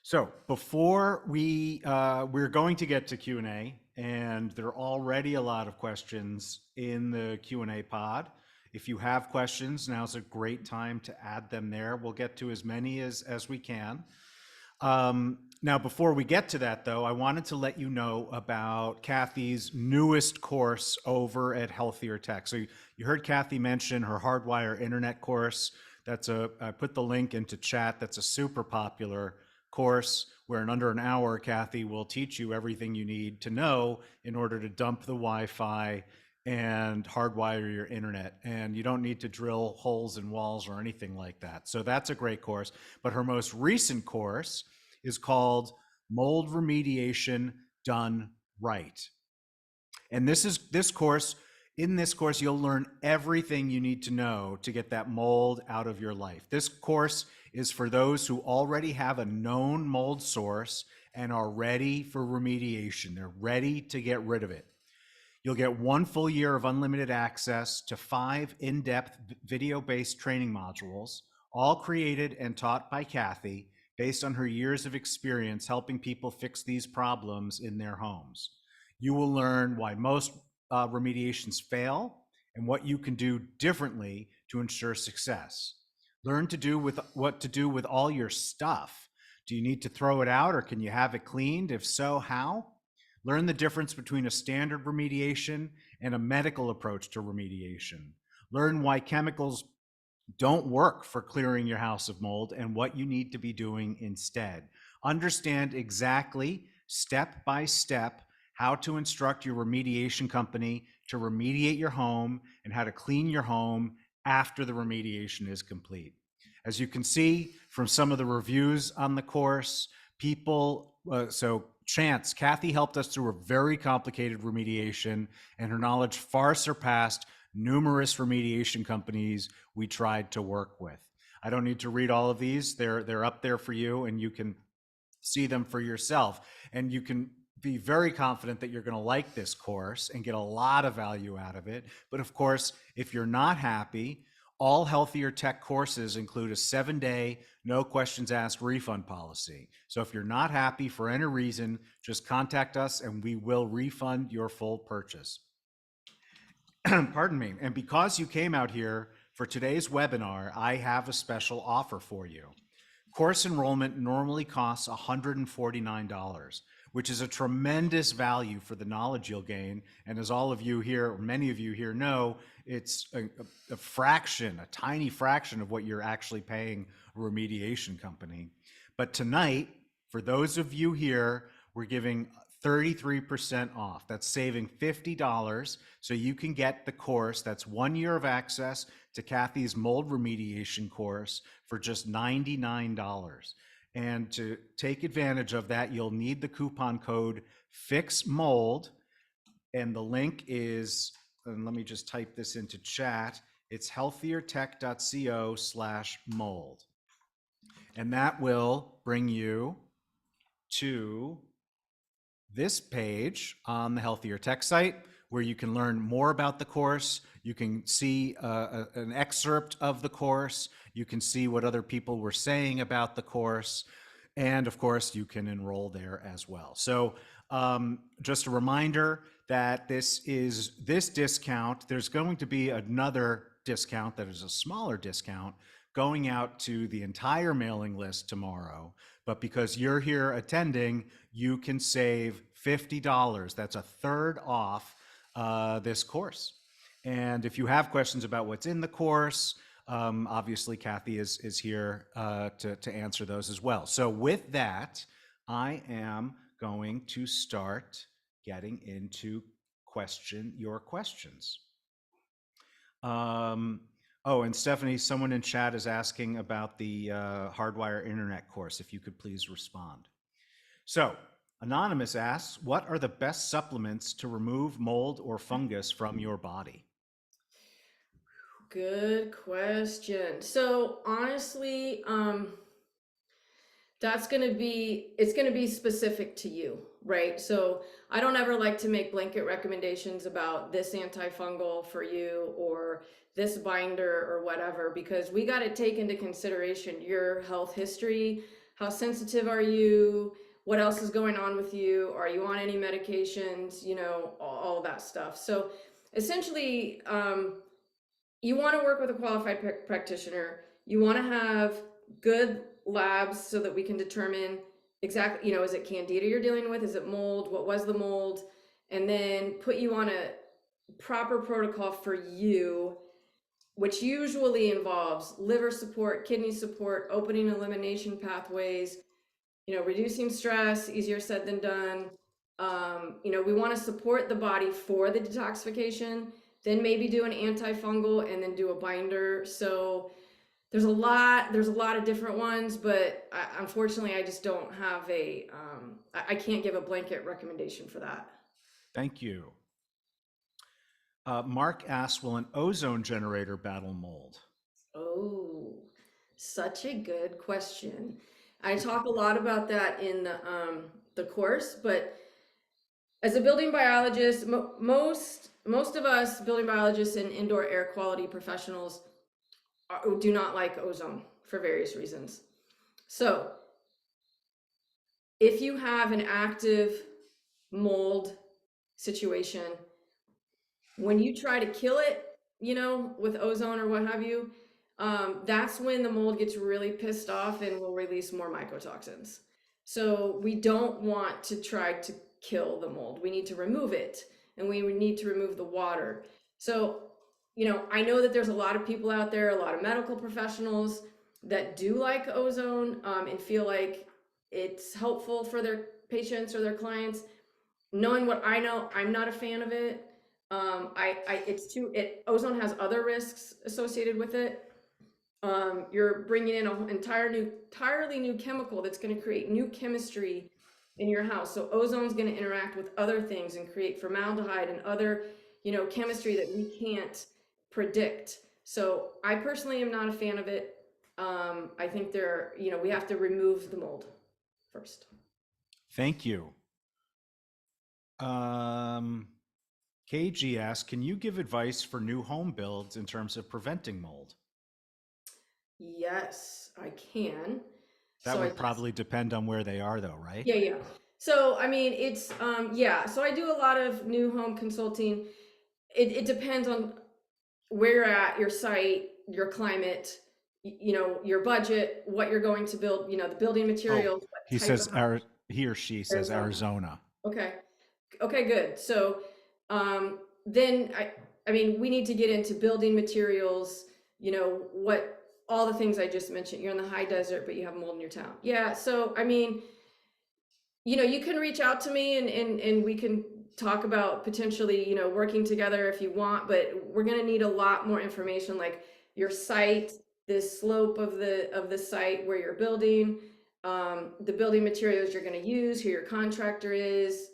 So before we're going to get to Q&A, and there are already a lot of questions in the Q&A pod. If you have questions, now's a great time to add them there. We'll get to as many as we can. Now, before we get to that, though, I wanted to let you know about Cathy's newest course over at Healthier Tech. So you heard Cathy mention her Hardwire Internet course. I put the link into chat. That's a super popular course where in under an hour, Cathy will teach you everything you need to know in order to dump the Wi-Fi and hardwire your internet. And you don't need to drill holes in walls or anything like that. So that's a great course. But her most recent course is called Mold Remediation Done Right. And this course, in this course, you'll learn everything you need to know to get that mold out of your life. This course is for those who already have a known mold source and are ready for remediation. They're ready to get rid of it. You'll get 1 full year of unlimited access to 5 in-depth video-based training modules, all created and taught by Cathy based on her years of experience helping people fix these problems in their homes. You will learn why most remediations fail and what you can do differently to ensure success. Learn what to do with all your stuff. Do you need to throw it out, or can you have it cleaned? If so, how? Learn the difference between a standard remediation and a medical approach to remediation. Learn why chemicals don't work for clearing your house of mold and what you need to be doing instead. Understand exactly, step by step, how to instruct your remediation company to remediate your home and how to clean your home after the remediation is complete. As you can see from some of the reviews on the course, Chance, Cathy helped us through a very complicated remediation, and her knowledge far surpassed numerous remediation companies we tried to work with. I don't need to read all of these. They're up there for you, and you can see them for yourself. And you can be very confident that you're going to like this course and get a lot of value out of it. But of course, if you're not happy, all Healthier Tech courses include a 7-day, no questions asked refund policy. So if you're not happy for any reason, just contact us and we will refund your full purchase. Pardon me. And because you came out here for today's webinar, I have a special offer for you. Course enrollment normally costs $149, which is a tremendous value for the knowledge you'll gain. And as all of you here, or many of you here know, it's a fraction, a tiny fraction of what you're actually paying a remediation company. But tonight, for those of you here, we're giving 33% off. That's saving $50 so you can get the course. That's 1 year of access to Cathy's mold remediation course for just $99. And to take advantage of that, you'll need the coupon code FIXMOLD. And the link is, and let me just type this into chat, it's healthiertech.co/mold. And that will bring you to this page on the Healthier Tech site where you can learn more about the course. You can see an excerpt of the course. You can see what other people were saying about the course. And of course, you can enroll there as well. So just a reminder that this discount, there's going to be another discount that is a smaller discount going out to the entire mailing list tomorrow. But because you're here attending, you can save $50. That's a third off this course. And if you have questions about what's in the course, obviously Cathy is here to answer those as well. So with that, I am going to start getting into your questions. Oh, and Stephanie, someone in chat is asking about the Hardwire Internet course, if you could please respond. So, Anonymous asks, what are the best supplements to remove mold or fungus from your body? Good question. So honestly, it's going to be specific to you, right? So I don't ever like to make blanket recommendations about this antifungal for you or this binder or whatever, because we got to take into consideration your health history. How sensitive are you? What else is going on with you? Are you on any medications? All that stuff. So essentially, you want to work with a qualified practitioner. You want to have good labs so that we can determine exactly, is it candida you're dealing with? Is it mold? What was the mold? And then put you on a proper protocol for you, which usually involves liver support, kidney support, opening elimination pathways, reducing stress, easier said than done. We want to support the body for the detoxification, then maybe do an antifungal and then do a binder. So there's a lot of different ones, but unfortunately I just don't have I can't give a blanket recommendation for that. Thank you. Mark asks, will an ozone generator battle mold? Oh, such a good question. I talk a lot about that in the course, but as a building biologist, most of us building biologists and indoor air quality professionals do not like ozone for various reasons. So if you have an active mold situation, when you try to kill it, with ozone or what have you, that's when the mold gets really pissed off and will release more mycotoxins. So we don't want to try to kill the mold. We need to remove it, and we need to remove the water. So, I know that there's a lot of people out there, a lot of medical professionals that do like ozone and feel like it's helpful for their patients or their clients. Knowing what I know, I'm not a fan of it. Ozone has other risks associated with it. You're bringing in an entirely new chemical that's going to create new chemistry in your house. So ozone's going to interact with other things and create formaldehyde and other, chemistry that we can't predict. So I personally am not a fan of it. I think we have to remove the mold first. Thank you. Um, KG asks, can you give advice for new home builds in terms of preventing mold? Yes, I can. That So I would just, probably depend on where they are, though, right? yeah, yeah. So, I mean, yeah. So I do a lot of new home consulting. It depends on where you're at, your site, your climate, your budget, what you're going to build, the building Oh, materials, what he type of says, he or she says Arizona. Arizona. Okay. Okay, good. So, then I mean, we need to get into building materials, what all the things I just mentioned. You're in the high desert, but you have mold in your town. Yeah. So, I mean, you can reach out to me and we can talk about potentially, working together if you want, but we're going to need a lot more information, like your site, the slope of the site where you're building, the building materials you're going to use, who your contractor is,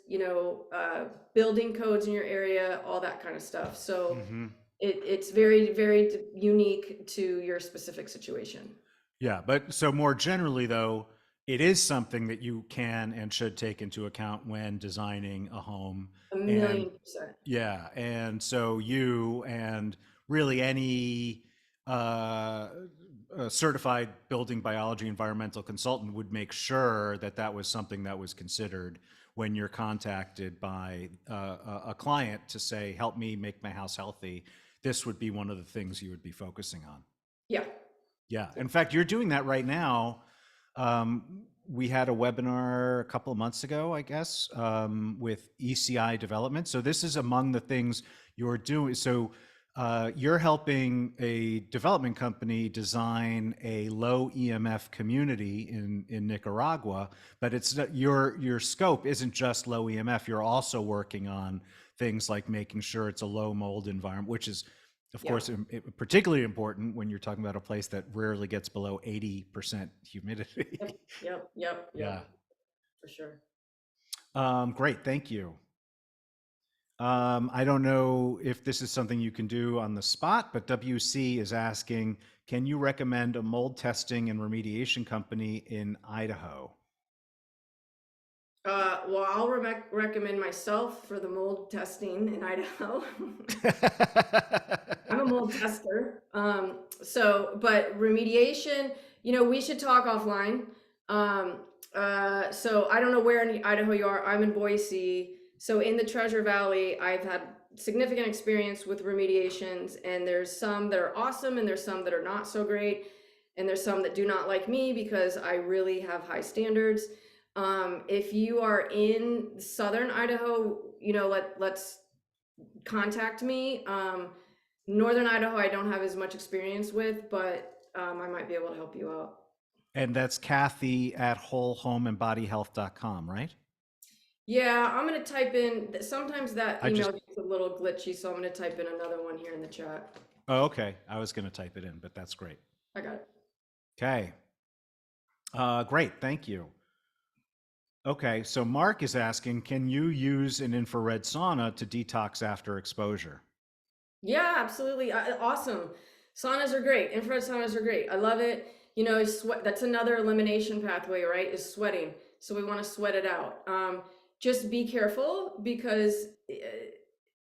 building codes in your area, all that kind of stuff. So Hmm. it's very, very unique to your specific situation. Yeah, but so more generally, though, it is something that you can and should take into account when designing a home. A And million percent. yeah, and so you and really any uh, certified building biology environmental consultant would make sure that that was something that was considered when you're contacted by a client to say, help me make my house healthy. This would be one of the things you would be focusing on. Yeah. Yeah. In fact, you're doing that right now. We had a webinar a couple of months ago, I guess, with ECI development. So this is among the things you're doing. So you're helping a development company design a low EMF community in Nicaragua, but it's not, your scope isn't just low EMF. You're also working on things like making sure it's a low mold environment, which is of Yeah. course, particularly important when you're talking about a place that rarely gets below 80% Yep. humidity. Yep. Yep. Yeah. Yep. For sure. Great. Thank you. I don't know if this is something you can do on the spot, but WC is asking, can you recommend a mold testing and remediation company in Idaho? Well, I'll recommend myself for the mold testing in Idaho. I'm a mold tester. But remediation, we should talk offline. Um, so I don't know where in Idaho you are. I'm in Boise. So in the Treasure Valley, I've had significant experience with remediations, and there's some that are awesome, and there's some that are not so great, and there's some that do not like me because I really have high standards. If you are in southern Idaho, let's contact me. Northern Idaho, I don't have as much experience with, but I might be able to help you out. And that's Cathy at wholehomeandbodyhealth.com, right? Yeah, I'm gonna type in. Sometimes that I just, email gets a little glitchy, so I'm gonna type in another one here in the chat. oh, okay. I was going to type it in, but that's great. I got it. Okay. Great. Thank you. Okay, so Mark is asking, can you use an infrared sauna to detox after exposure? Yeah, absolutely. Awesome. Saunas are great. Infrared saunas are great. I love it. Sweat. That's another elimination pathway, right? Is sweating. So we want to sweat it out. Just be careful because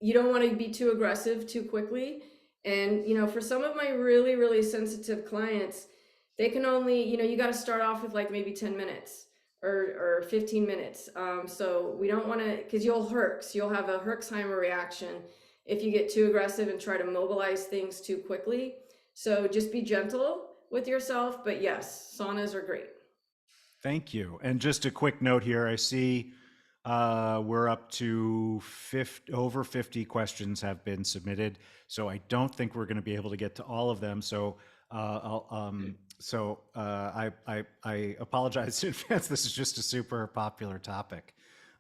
you don't want to be too aggressive too quickly. And for some of my really, really sensitive clients, they can only, you got to start off with like maybe 10 minutes or 15 minutes. So we don't want to, because you'll Herx. You'll have a Herxheimer reaction if you get too aggressive and try to mobilize things too quickly. So just be gentle with yourself. But yes, saunas are great. Thank you. And just a quick note here, I see we're up to 50, over 50 questions have been submitted. So I don't think we're going to be able to get to all of them. So I apologize in advance. This is just a super popular topic.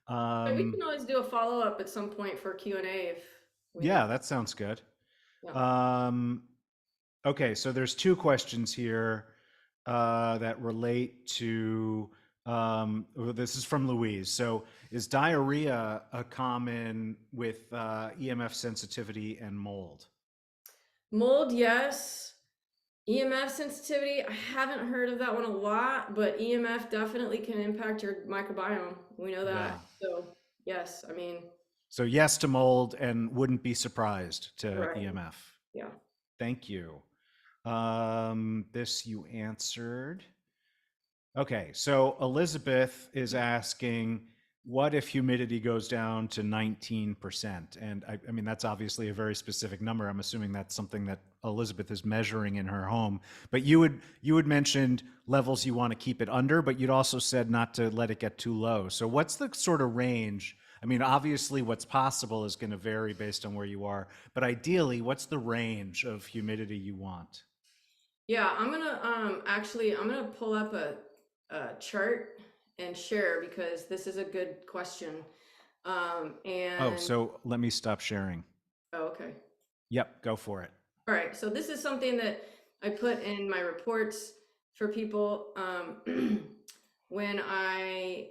But we Um, can always do a follow up at some point for Q&A if we yeah, need. that sounds good. Yeah. Um, Okay, so there's two questions here that relate to. Well, this is from Louise. So, is diarrhea a common with EMF sensitivity and mold? Mold, yes. EMF sensitivity, I haven't heard of that one a lot, but EMF definitely can impact your microbiome. We know Yeah. that. So, yes, I mean, So yes to mold and wouldn't be surprised to right. EMF. Yeah. Thank you. This you answered. Okay, so Elizabeth is asking, what if humidity goes down to 19%? And I mean, that's obviously a very specific number. I'm assuming that's something that Elizabeth is measuring in her home. But you had mentioned levels you want to keep it under, but you'd also said not to let it get too low. So what's the sort of range? I mean, obviously what's possible is going to vary based on where you are, but ideally, what's the range of humidity you want? Yeah, I'm gonna actually I'm gonna pull up a chart and share because this is a good question. Oh, And so let me stop sharing. oh, okay. Yep, go for it. All right. So this is something that I put in my reports for people when I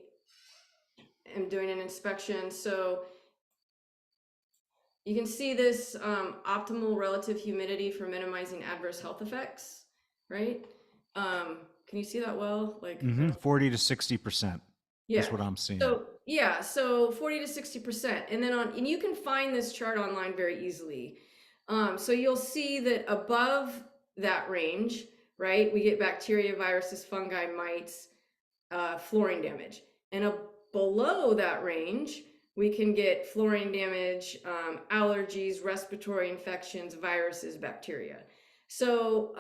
am doing an inspection. So you can see this optimal relative humidity for minimizing adverse health effects, right? Can you see that well? Like, I don't. 40 to 60% Yeah. is what I'm seeing. So 40 to 60%. And then and you can find this chart online very easily. So you'll see that above that range, right, we get bacteria, viruses, fungi, mites, fluorine damage. And below that range, we can get fluorine damage, allergies, respiratory infections, viruses, bacteria. So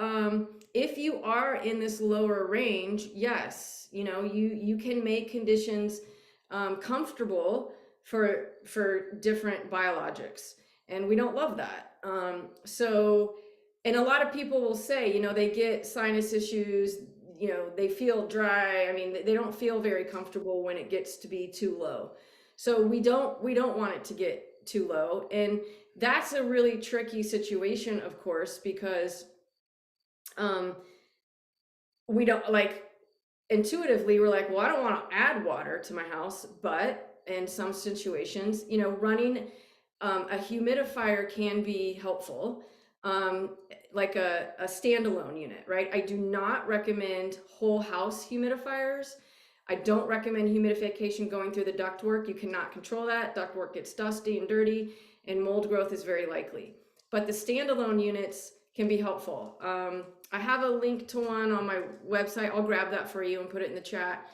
if you are in this lower range, yes, you can make conditions comfortable for different biologics, and we don't love that. And a lot of people will say, they get sinus issues, they feel dry. I mean, they don't feel very comfortable when it gets to be too low. So we don't want it to get too low. And that's a really tricky situation, of course, because um we don't like intuitively we're like, well, I don't want to add water to my house, but in some situations, running a humidifier can be helpful, um, like a standalone unit, right? I do not recommend whole house humidifiers. I don't recommend humidification going through the ductwork. You cannot control that. Ductwork gets dusty and dirty, and mold growth is very likely. But the standalone units can be helpful. I have a link to one on my website. I'll grab that for you and put it in the chat.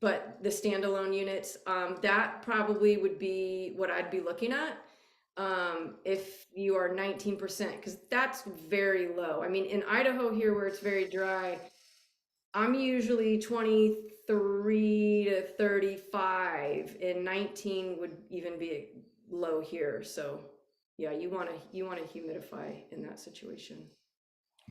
But the standalone units, that probably would be what I'd be looking at if you are 19%, because that's very low. I mean, in Idaho here where it's very dry, I'm usually 23 to 35, and 19 would even be low here. So yeah, you want to humidify in that situation.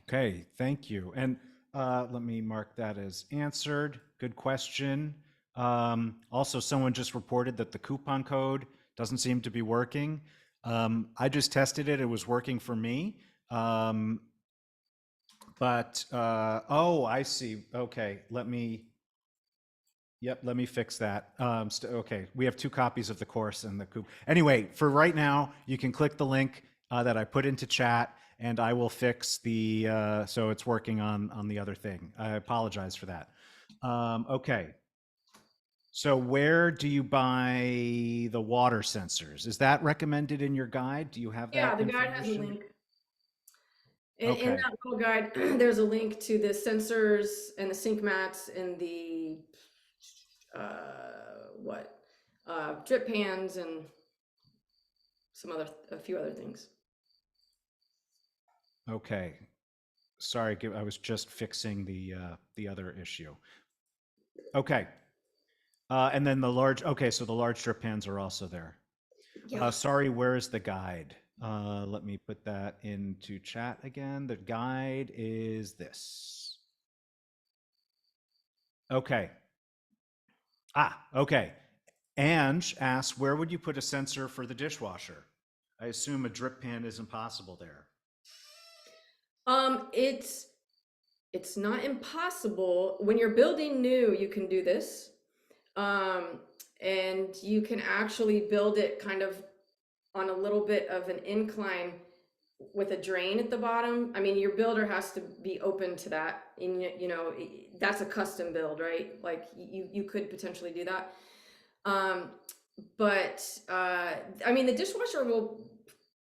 Okay, thank you. And let me mark that as answered. Good question. Also, someone just reported that the coupon code doesn't seem to be working. I just tested it, it was working for me. Oh, I see. Okay, let me fix that. Okay, we have two copies of the course and the coupon. Anyway, for right now, you can click the link that I put into chat, and I will fix so it's working on the other thing. I apologize for that. Okay, so where do you buy the water sensors? Is that recommended in your guide? Do you have Yeah, that the guide has a information? link. In Okay, that little guide, there's a link to the sensors and the sink mats and the what drip pans and a few other things. okay. Sorry, I was just fixing the other issue. Okay. And then okay, so the large drip pans are also there. Yeah. Sorry, where's the guide? Let me put that into chat again. The guide is this. Okay. Okay. Ange asks, where would you put a sensor for the dishwasher? I assume a drip pan is impossible there. It's not impossible. When you're building new, you can do this. Um, and you can actually build it kind of on a little bit of an incline with a drain at the bottom. I mean, your builder has to be open to that, and that's a custom build, right? Like you could potentially do that. Um, but I mean, the dishwasher will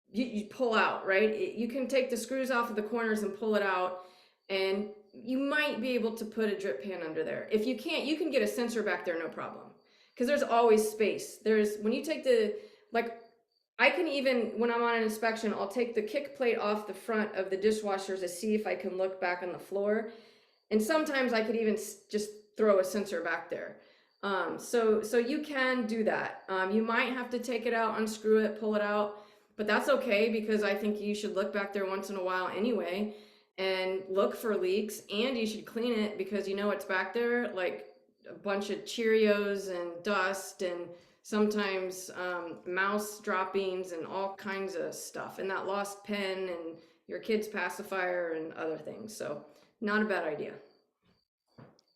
you pull out, right? You can take the screws off of the corners and pull it out, and you might be able to put a drip pan under there. If you can't, you can get a sensor back there, no problem, because there's always space. There's when you take the like I can even, when I'm on an inspection, I'll take the kick plate off the front of the dishwasher to see if I can look back on the floor. And sometimes I could even just throw a sensor back there. So you can do that. You might have to take it out, unscrew it, pull it out, but that's okay because I think you should look back there once in a while anyway and look for leaks, and you should clean it because you know what's back there, like a bunch of Cheerios and dust and sometimes mouse droppings and all kinds of stuff, and that lost pen and your kid's pacifier and other things. So not a bad idea.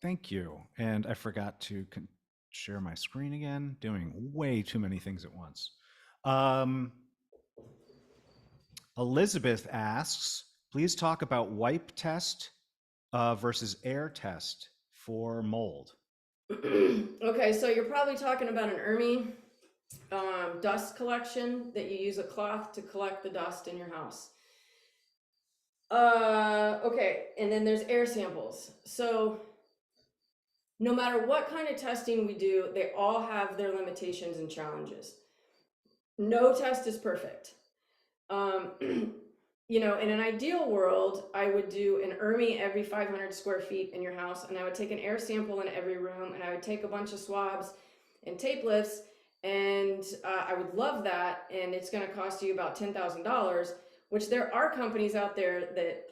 Thank you. And I forgot to share my screen again, doing way too many things at once. Um, Elizabeth asks, please talk about wipe test versus air test for mold. Okay, so you're probably talking about an ERMI dust collection that you use a cloth to collect the dust in your house. Okay, and then there's air samples. So no matter what kind of testing we do, they all have their limitations and challenges. No test is perfect. Um, in an ideal world, I would do an ERMI every 500 square feet in your house, and I would take an air sample in every room, and I would take a bunch of swabs and tape lifts, and I would love that, and it's going to cost you about $10,000, which there are companies out there that,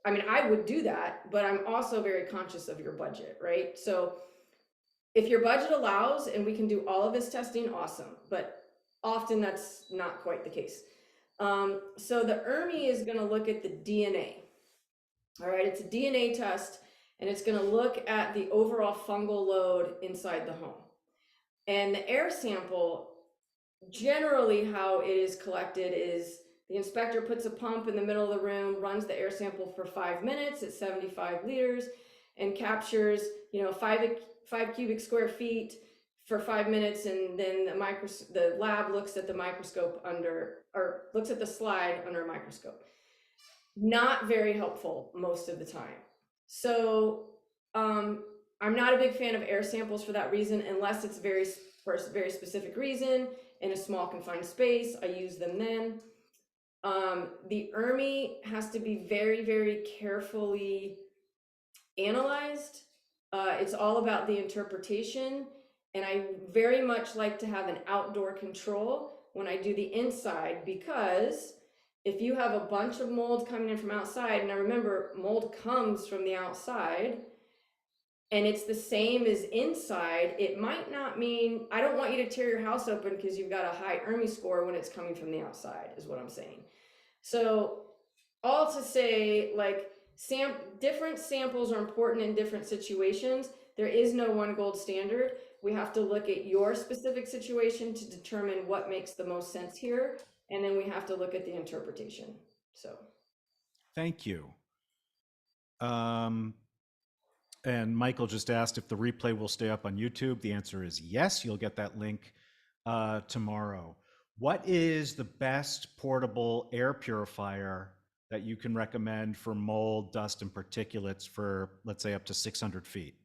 I mean, I would do that, but I'm also very conscious of your budget, right? So if your budget allows and we can do all of this testing, awesome, but often that's not quite the case. So the ERMI is going to look at the DNA. All right, it's a DNA test, and it's going to look at the overall fungal load inside the home. And the air sample, generally how it is collected is the inspector puts a pump in the middle of the room, runs the air sample for 5 minutes at 75 liters, and captures, 5 cubic square feet for 5 minutes, and then the lab looks at the microscope looks at the slide under a microscope. Not very helpful most of the time. So I'm not a big fan of air samples for that reason, unless it's for a very specific reason in a small confined space. I use them then. The ERMI has to be very, very carefully analyzed. It's all about the interpretation, and I very much like to have an outdoor control when I do the inside, because if you have a bunch of mold coming in from outside, now remember, mold comes from the outside, and it's the same as inside, it might not mean, I don't want you to tear your house open because you've got a high ERMI score when it's coming from the outside, is what I'm saying. So all to say, like, different samples are important in different situations. There is no one gold standard. We have to look at your specific situation to determine what makes the most sense here, and then we have to look at the interpretation. So Thank you. And Michael just asked if the replay will stay up on YouTube. The answer is yes. You'll get that link tomorrow. What is the best portable air purifier that you can recommend for mold, dust, and particulates for, let's say, up to 600 feet?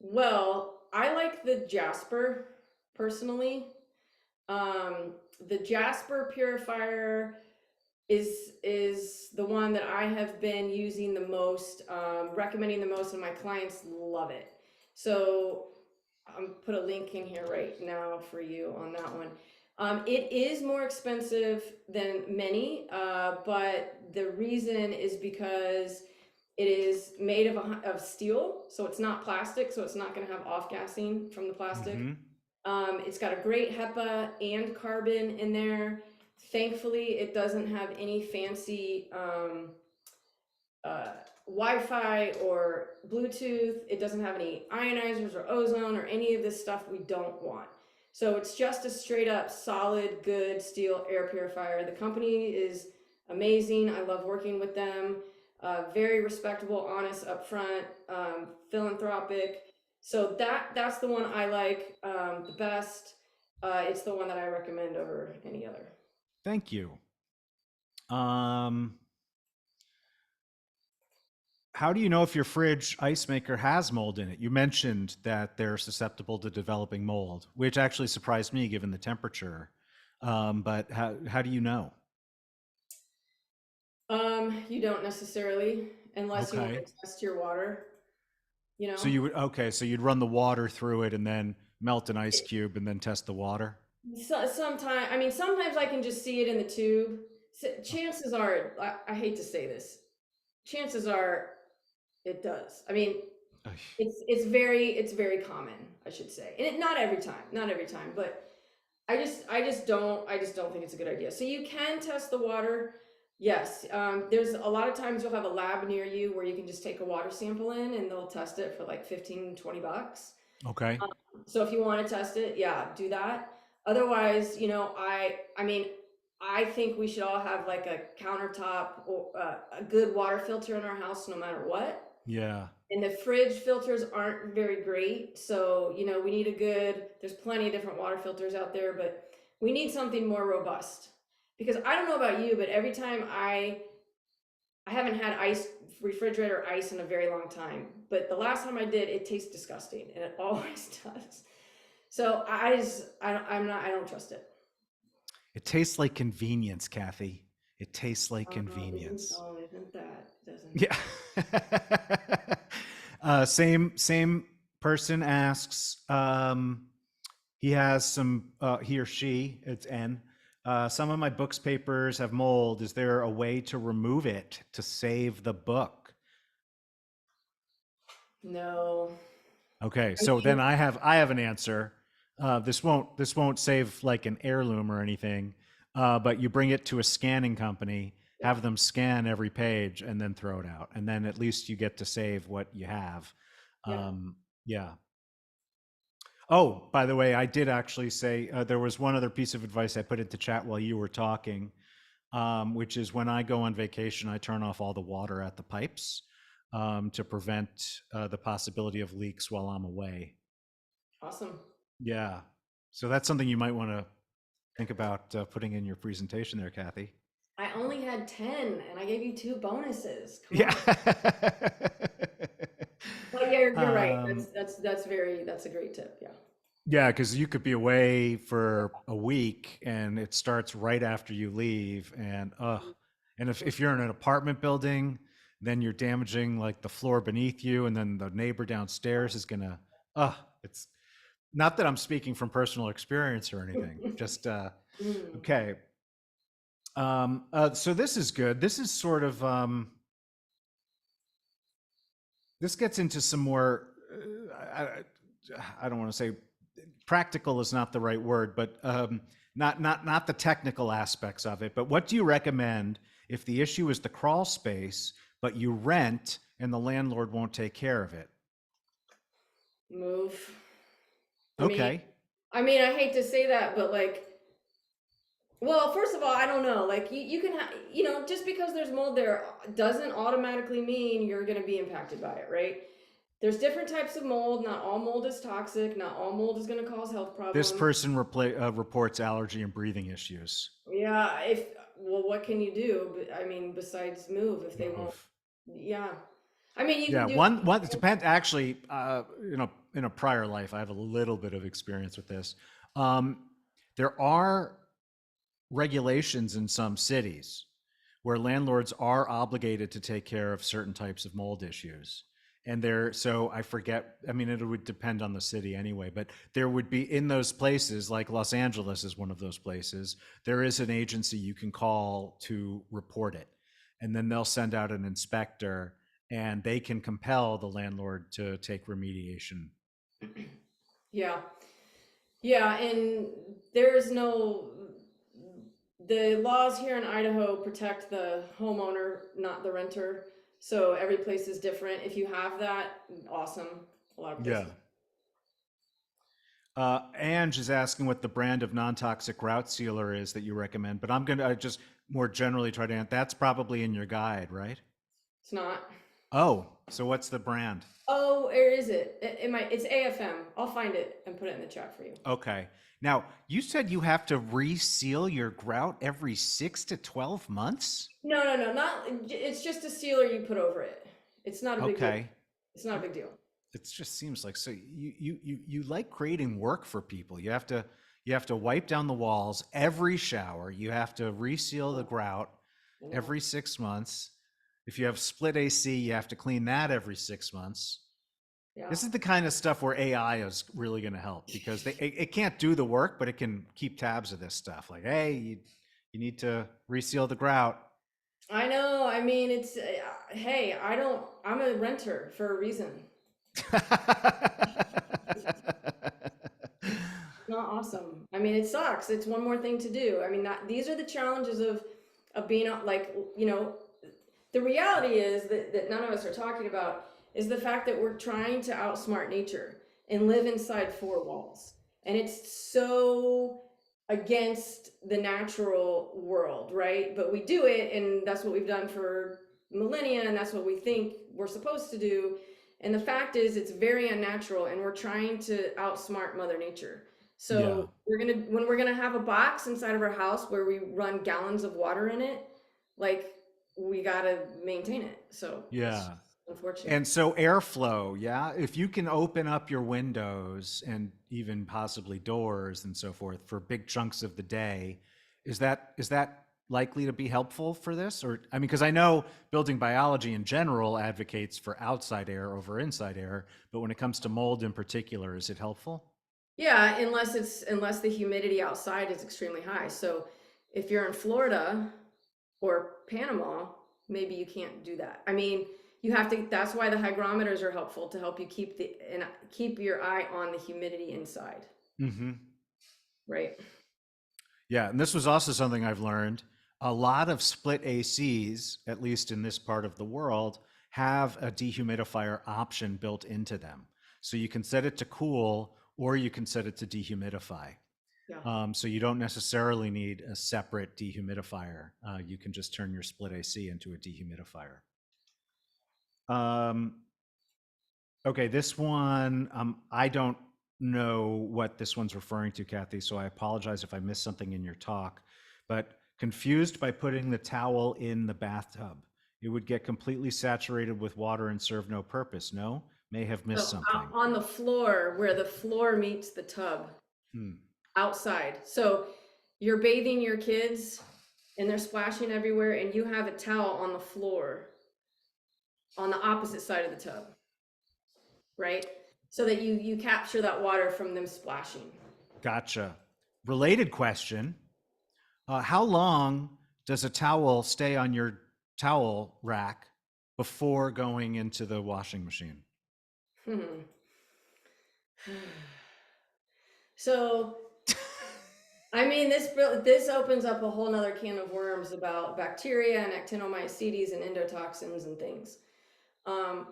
Well, I like the Jasper personally. The Jasper purifier is the one that I have been using the most, recommending the most, and my clients love it. So I'm put a link in here right now for you on that one. It is more expensive than many, but the reason is because it is made of steel, so it's not plastic, so it's not going to have off-gassing from the plastic. It's got a great HEPA and carbon in there. Thankfully, it doesn't have any fancy Wi-Fi or Bluetooth. It doesn't have any ionizers or ozone or any of this stuff we don't want. So it's just a straight up solid, good steel air purifier. The company is amazing. I love working with them. Very respectable, honest, upfront, philanthropic. So that's the one I like the best. It's the one that I recommend over any other. Thank you. Um, how do you know if your fridge ice maker has mold in it? You mentioned that they're susceptible to developing mold, which actually surprised me given the temperature. But how do you know? You don't necessarily, unless you want Okay. to test your water. You So know, you would, okay, so you'd run the water through it and then melt an ice cube and then test the water? sometimes I mean sometimes I can just see it in the tube. Okay. Chances are, I hate to say this, chances are it does. I mean, Ugh. it's very common, I should say, and not every time, not every time, but I just don't think it's a good idea. So you can test the water. Yes, there's a lot of times you'll have a lab near you where you can just take a water sample in and they'll test it for like 15-20 bucks. Okay. So if you want to test it, yeah, do that. Otherwise, I mean, I think we should all have like a countertop or a good water filter in our house, no matter what. Yeah. And the fridge filters aren't very great, so we need a good. There's plenty of different water filters out there, but we need something more robust. Because I don't know about you, but every time I haven't had ice refrigerator ice in a very long time, but the last time I did, it tastes disgusting, and it always does. So I don't trust it. It tastes like convenience, Kathy. It tastes like Isn't convenience. oh isn't that doesn't it? Yeah. Same person asks. He has some. He or she. It's N. Some of my books papers have mold. Is there a way to remove it to save the book? No. Okay, I so then mean, I have an answer. This won't save like an heirloom or anything, but you bring it to a scanning company, yeah, have them scan every page, and then throw it out, and then at least you get to save what you have. yeah. Yeah. Oh, by the way, I did actually say there was one other piece of advice I put into chat while you were talking, which is when I go on vacation, I turn off all the water at the pipes to prevent the possibility of leaks while I'm away. Awesome. Yeah. So that's something you might want to think about putting in your presentation there, Kathy. I only had 10 and I gave you two bonuses. Come Yeah. on. But you're right. um, That's a great tip. Yeah. yeah, because you could be away for a week and it starts right after you leave. And if you're in an apartment building, then you're damaging like the floor beneath you, and then the neighbor downstairs is gonna, it's not that I'm speaking from personal experience or anything. Just Mm. okay. So this is good. This is sort of this gets into some more. I don't want to say practical is not the right word, but not the technical aspects of it. But what do you recommend if the issue is the crawl space, but you rent and the landlord won't take care of it? Move. I mean, Okay. I hate to say that, but like, well, first of all, I don't know. Like, you can have, just because there's mold there doesn't automatically mean you're going to be impacted by it, right? There's different types of mold. Not all mold is toxic. Not all mold is going to cause health This problems. person reports allergy and breathing issues. Yeah, if well, what can you do? I mean, besides move if they won't. Move. Yeah, I mean, you can Yeah, do. one it depends. Actually, in a prior life, I have a little bit of experience with this. Um, there are regulations in some cities where landlords are obligated to take care of certain types of mold issues. And there, so I forget, I mean, it would depend on the city anyway, but there would be in those places, like Los Angeles is one of those places, there is an agency you can call to report it. And then they'll send out an inspector and they can compel the landlord to take remediation. Yeah, yeah, and there's no. The laws here in Idaho protect the homeowner, not the renter. So every place is different. If you have that, awesome. A lot of Yeah. places. Ange is asking what the brand of non-toxic grout sealer is that you recommend, but I'm going to just more generally try to. That's probably in your guide, right? It's not. Oh, so what's the brand? Oh, where is it? It's AFM. I'll find it and put it in the chat for you. Okay. Now, you said you have to reseal your grout every 6 to 12 months? No, no, no, not. It's just a sealer you put over it. It's not a big deal. Okay. It's not a big deal. It just seems like so you like creating work for people. You have to wipe down the walls every shower. You have to reseal the grout I know. every 6 months. If you have split AC, you have to clean that every 6 months. Yeah. This is the kind of stuff where AI is really going to help because it can't do the work, but it can keep tabs of this stuff. Like, hey, you need to reseal the grout. I know. I mean, it's hey, I don't. I'm a renter for a reason. Not awesome. I mean, it sucks. It's one more thing to do. I mean, these are the challenges of being like, the reality is that none of us are talking about is the fact that we're trying to outsmart nature and live inside four walls. And it's so against the natural world, right? But we do it, and that's what we've done for millennia, and that's what we think we're supposed to do. And the fact is, it's very unnatural, and we're trying to outsmart Mother Nature. Yeah. So when we're gonna have a box inside of our house where we run gallons of water in it, like we gotta maintain it. So it's Yeah. unfortunate. And so airflow, yeah, if you can open up your windows and even possibly doors and so forth for big chunks of the day, is that likely to be helpful for this? Or I mean, because I know building biology in general advocates for outside air over inside air, but when it comes to mold in particular, is it helpful? Yeah, unless the humidity outside is extremely high. So if you're in Florida or Panama, maybe you can't do that. I mean, you have to. That's why the hygrometers are helpful to help you keep your eye on the humidity inside, Mm-hmm. right? Yeah, and this was also something I've learned. A lot of split ACs, at least in this part of the world, have a dehumidifier option built into them. So you can set it to cool or you can set it to dehumidify. Yeah. So you don't necessarily need a separate dehumidifier. You can just turn your split AC into a dehumidifier. Um, Okay, this one, I don't know what this one's referring to, Kathy, so I apologize if I missed something in your talk. But confused by putting the towel in the bathtub. It would get completely saturated with water and serve no purpose. No? May have So missed something. on the floor, where the floor meets the tub, Hmm. outside. So you're bathing your kids and they're splashing everywhere, and you have a towel on the floor on the opposite side of the tub, right? So that you capture that water from them splashing. Gotcha. Related question. How long does a towel stay on your towel rack before going into the washing machine? Hmm. So I mean, this opens up a whole nother can of worms about bacteria and actinomycetes and endotoxins and things.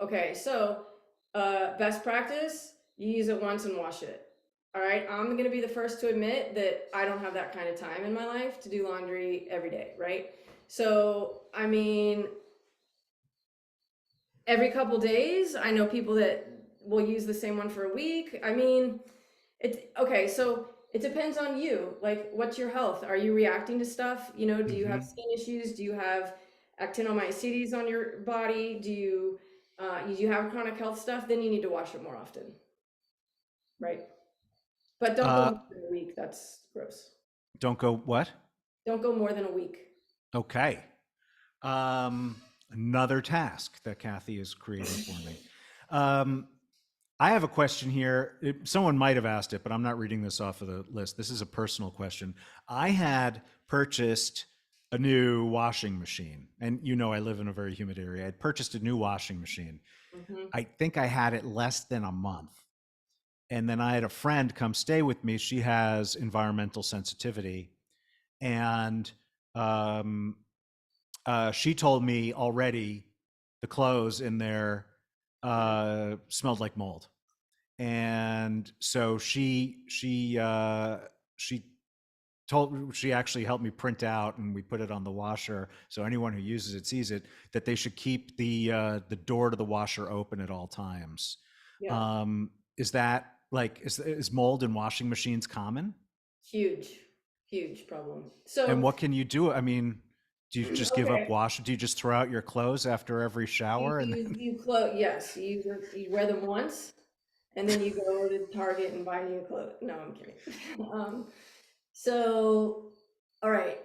Okay, so best practice, you use it once and wash it. All right, I'm gonna be the first to admit that I don't have that kind of time in my life to do laundry every day, right? So, I mean, every couple days, I know people that will use the same one for a week. I mean, it's okay, so it depends on you. Like, what's your health? Are you reacting to stuff? Do you have Mm-hmm. skin issues? Do you have actinomycetes on your body? Do you have chronic health stuff? Then you need to wash it more often, right? But don't go Uh, more than a week. That's gross. don't go what? Don't go more than a week. Okay. Um, Another task that Kathy is creating for me. Um, I have a question here. Someone might have asked it, but I'm not reading this off of the list. This is a personal question. I had purchased a new washing machine, and I live in a very humid area. I had purchased a new washing machine. Hmm. I think I had it less than a month. And then I had a friend come stay with me. She has environmental sensitivity. And um, she told me already the clothes in there smelled like mold. and so she told she actually helped me print out, and we put it on the washer so anyone who uses it sees it, that they should keep the door to the washer open at all times. Yeah, Is that like is mold in washing machines common? huge, huge problem. And So, what can you do? I mean, do you just give up okay, wash? Do you just throw out your clothes after every shower and then? yes, you wear them once, and then you go to Target and buy new clothes. No, I'm kidding. Um, so, all right.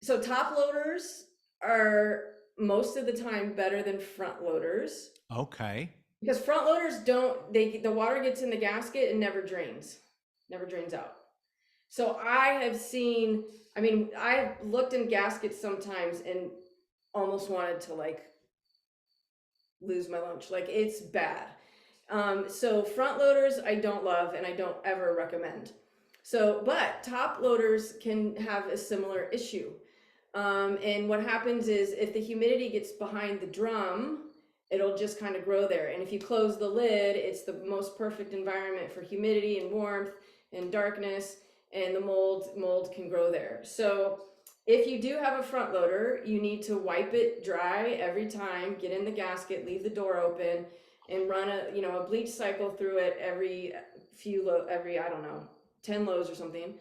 So top loaders are most of the time better than front loaders Okay. because front loaders don't the water gets in the gasket and never drains out. So I have seen, I mean, I have looked in gaskets sometimes and almost wanted to like lose my lunch. Like it's bad. So front loaders I don't love and I don't ever recommend. So, but top loaders can have a similar issue. And what happens is if the humidity gets behind the drum, it'll just kind of grow there. And if you close the lid, it's the most perfect environment for humidity and warmth and darkness, and the mold can grow there. So if you do have a front loader, you need to wipe it dry every time, get in the gasket, leave the door open, and run a bleach cycle through it every every I don't know 10 lows or something.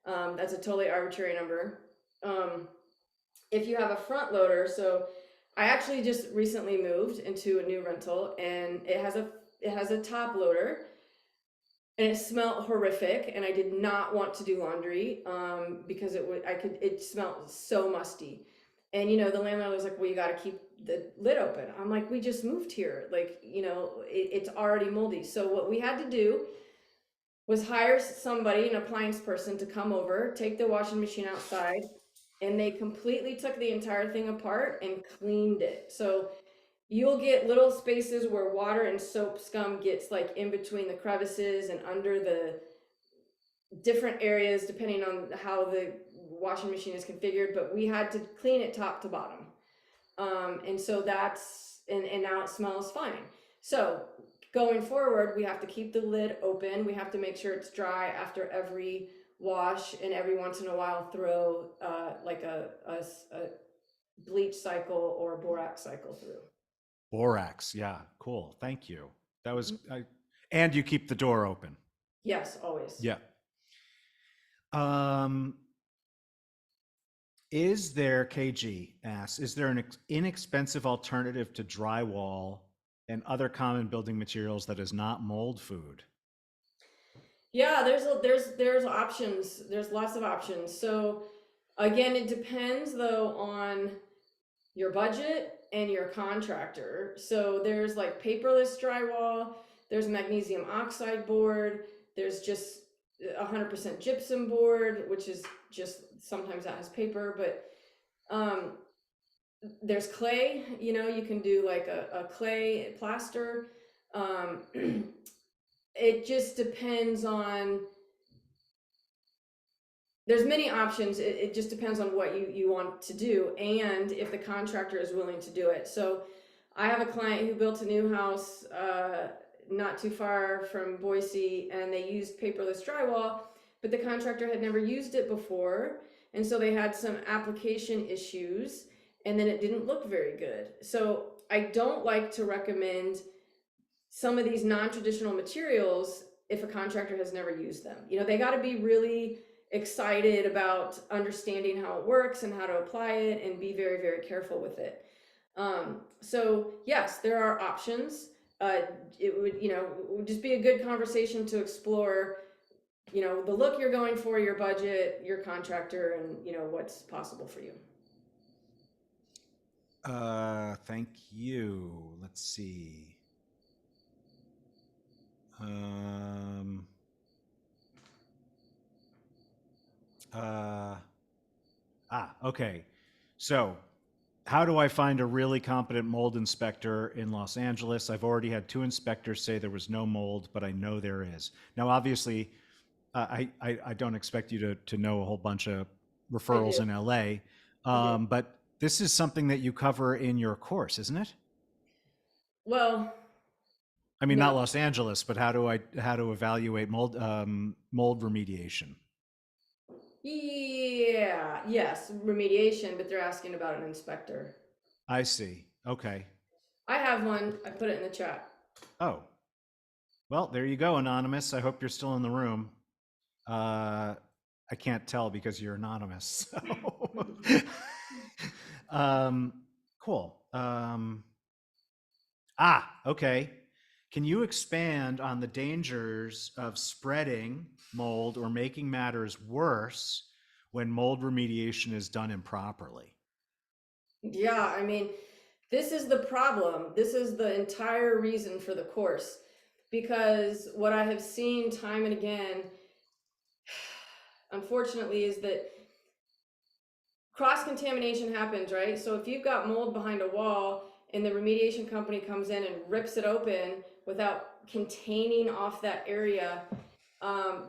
That's a totally arbitrary number. If you have a front loader, so I actually just recently moved into a new rental and it has a top loader and it smelled horrific and I did not want to do laundry because it smelled so musty. And the landlord was like, well, you got to keep the lid open. I'm like, we just moved here, like it's already moldy. So what we had to do was hire somebody, an appliance person, to come over, take the washing machine outside, and they completely took the entire thing apart and cleaned it. So you'll get little spaces where water and soap scum gets like in between the crevices and under the different areas depending on how the washing machine is configured, but we had to clean it top to bottom. And so and now it smells fine. So going forward, we have to keep the lid open. We have to make sure it's dry after every wash, and every once in a while throw like a bleach cycle or a borax cycle through. Borax. Yeah. Cool. Thank you. That was, Mhm. and you keep the door open. Yes, always. Yeah. Um, is there, KG asks, is there an inexpensive alternative to drywall and other common building materials that is not mold food? Yeah, there's options. There's lots of options. So again, it depends though on your budget and your contractor. So there's like paperless drywall, there's magnesium oxide board, there's just 100% gypsum board, which is just sometimes that has paper, but um, there's clay. You can do like a clay plaster. Um, it just depends on there's many options. It just depends on what you want to do and if the contractor is willing to do it. So I have a client who built a new house not too far from Boise, and they used paperless drywall, but the contractor had never used it before, and so they had some application issues, and then it didn't look very good. So I don't like to recommend some of these non-traditional materials if a contractor has never used them. They got to be really excited about understanding how it works and how to apply it and be very, very careful with it. So yes, there are options. Uh, it would just be a good conversation to explore, the look you're going for, your budget, your contractor, and what's possible for you. Thank you. Let's see. Um, uh, okay. So, how do I find a really competent mold inspector in Los Angeles? I've already had two inspectors say there was no mold, but I know there is. Now, obviously, I don't expect you to know a whole bunch of I referrals do. in LA, I do. but this is something that you cover in your course, isn't it? Well, I mean, not No. Los Angeles, but how to evaluate mold remediation? Yeah, yes, remediation, but they're asking about an inspector. I see. Okay. I have one. I put it in the chat. Oh, well, there you go, anonymous. I hope you're still in the room. Uh, I can't tell because you're anonymous. So. um, cool. Okay. Can you expand on the dangers of spreading mold or making matters worse when mold remediation is done improperly? Yeah, I mean, this is the problem. This is the entire reason for the course. Because what I have seen time and again, unfortunately, is that cross contamination happens, right? So if you've got mold behind a wall and the remediation company comes in and rips it open without containing off that area,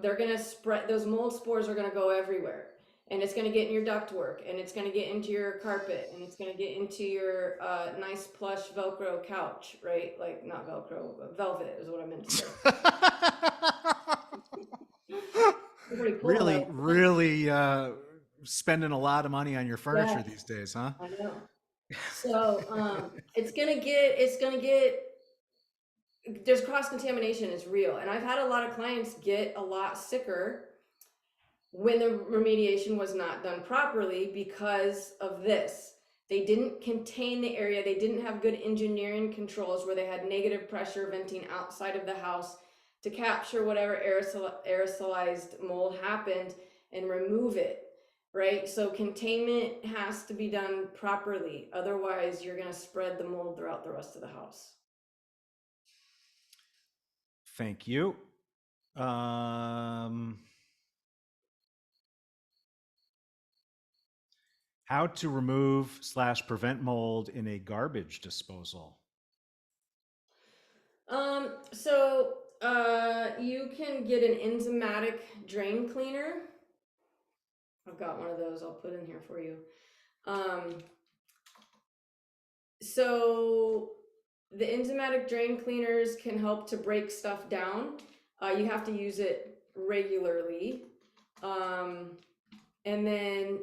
they're going to spread, those mold spores are going to go everywhere. And it's going to get in your ductwork, and it's going to get into your carpet, and it's going to get into your nice plush Velcro couch, right? Like, not Velcro, but velvet is what I meant to say. Pretty cool, Really, though. really spending a lot of money on your furniture Yes, these days, huh? I know. So it's gonna get there's cross contamination is real, and I've had a lot of clients get a lot sicker when the remediation was not done properly because of this. They didn't contain the area, they didn't have good engineering controls where they had negative pressure venting outside of the house to capture whatever aerosolized mold happened and remove it, right? So containment has to be done properly, otherwise you're going to spread the mold throughout the rest of the house. Thank you. Um, how to remove slash prevent mold in a garbage disposal? You can get an enzymatic drain cleaner. I've got one of those I'll put in here for you. Um, so the enzymatic drain cleaners can help to break stuff down. You have to use it regularly. And then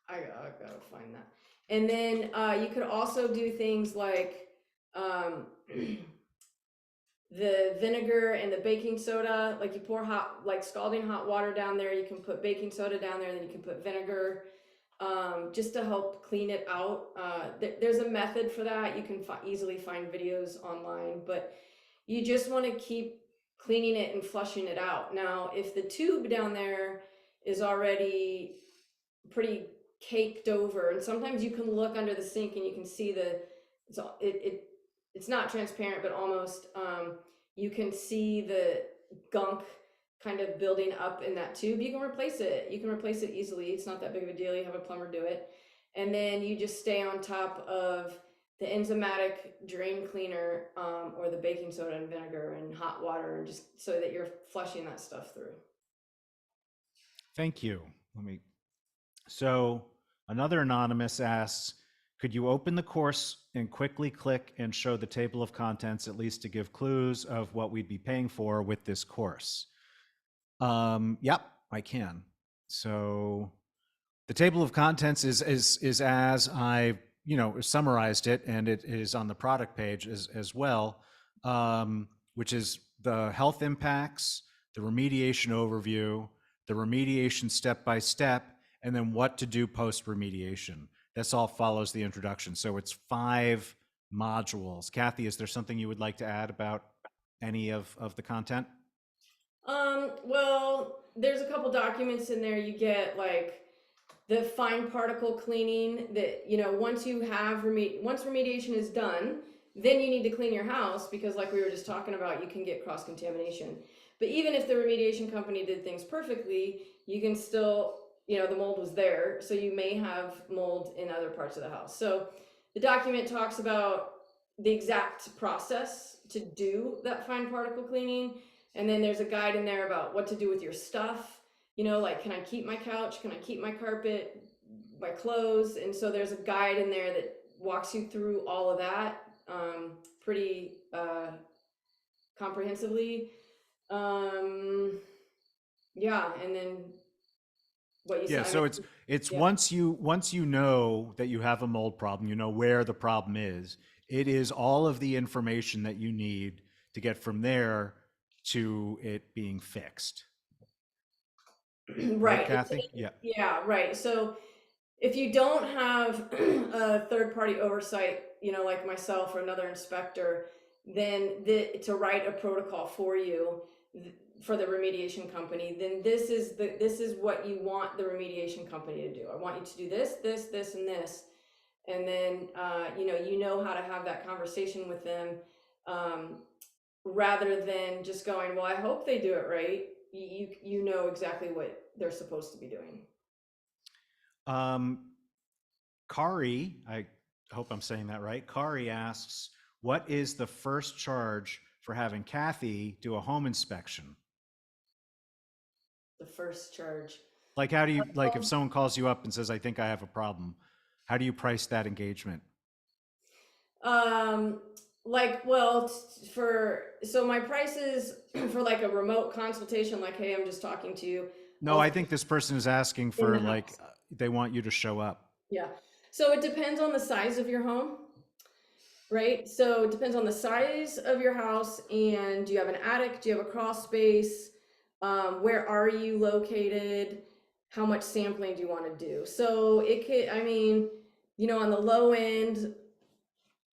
I gotta find that. And then you could also do things like um, the vinegar and the baking soda. Like you pour hot, like scalding hot water down there. You can put baking soda down there, and then you can put vinegar, just to help clean it out. There's a method for that. You can easily find videos online, but you just want to keep cleaning it and flushing it out. Now, if the tube down there is already pretty caked over, and sometimes you can look under the sink and you can see it's not transparent, but almost, you can see the gunk kind of building up in that tube. You can replace it. You can replace it easily. It's not that big of a deal. You have a plumber do it. And then you just stay on top of the enzymatic drain cleaner, or the baking soda and vinegar and hot water, and just so that you're flushing that stuff through. Thank you. Let me. So another anonymous asks, could you open the course and quickly click and show the table of contents, at least to give clues of what we'd be paying for with this course? Yep, I can. So the table of contents is as I summarized it, and it is on the product page as well, which is the health impacts, the remediation overview, the remediation step by step, and then what to do post remediation. This all follows the introduction. So it's 5 modules. Cathy, is there something you would like to add about any of the content? Well, there's a couple documents in there. You get like the fine particle cleaning that, once you have once remediation is done, then you need to clean your house, because like we were just talking about, you can get cross contamination. But even if the remediation company did things perfectly, you can still, the mold was there, so you may have mold in other parts of the house. So the document talks about the exact process to do that fine particle cleaning, and then there's a guide in there about what to do with your stuff. Like, can I keep my couch? Can I keep my carpet, my clothes? And so there's a guide in there that walks you through all of that. Pretty comprehensively. Um, yeah, and then what you Yeah, said. I so mean, it's yeah, once you know that you have a mold problem, you know where the problem is. It is all of the information that you need to get from there to it being fixed. Right, right. Kathy? Yeah. Yeah, right. So if you don't have a third party oversight, like myself or another inspector, then to write a protocol for you, for the remediation company, then this is what you want the remediation company to do. I want you to do this, this, and this. And then you know how to have that conversation with them, um, rather than just going, well, I hope they do it right. You know exactly what they're supposed to be doing. Um, Kari, I hope I'm saying that right. Kari asks, what is the first charge for having Kathy do a home inspection? The first charge. Like, how do you, like, if someone calls you up and says, I think I have a problem, how do you price that engagement? Um, like, well, for so my prices for like a remote consultation, like, hey, I'm just talking to you, No, I I'll think this person is asking in for the like, house. they want you to show up. Yeah. So it depends on the size of your home, right? So it depends on the size of your house, and do you have an attic? Do you have a crawl space? Where are you located? How much sampling do you want to do? So it could, I mean, on the low end,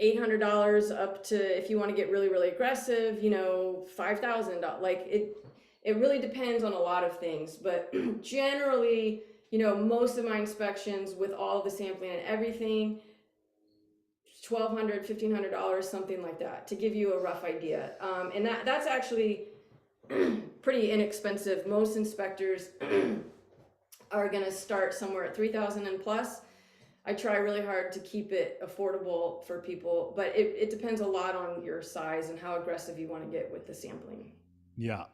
$800 up to, if you want to get really really aggressive, $5,000. Like it really depends on a lot of things, but generally, most of my inspections with all the sampling and everything, 1,200, $1,500, something like that, to give you a rough idea. And that's actually pretty inexpensive. Most inspectors are going to start somewhere at 3,000 and plus. I try really hard to keep it affordable for people, but it depends a lot on your size and how aggressive you want to get with the sampling. Yeah.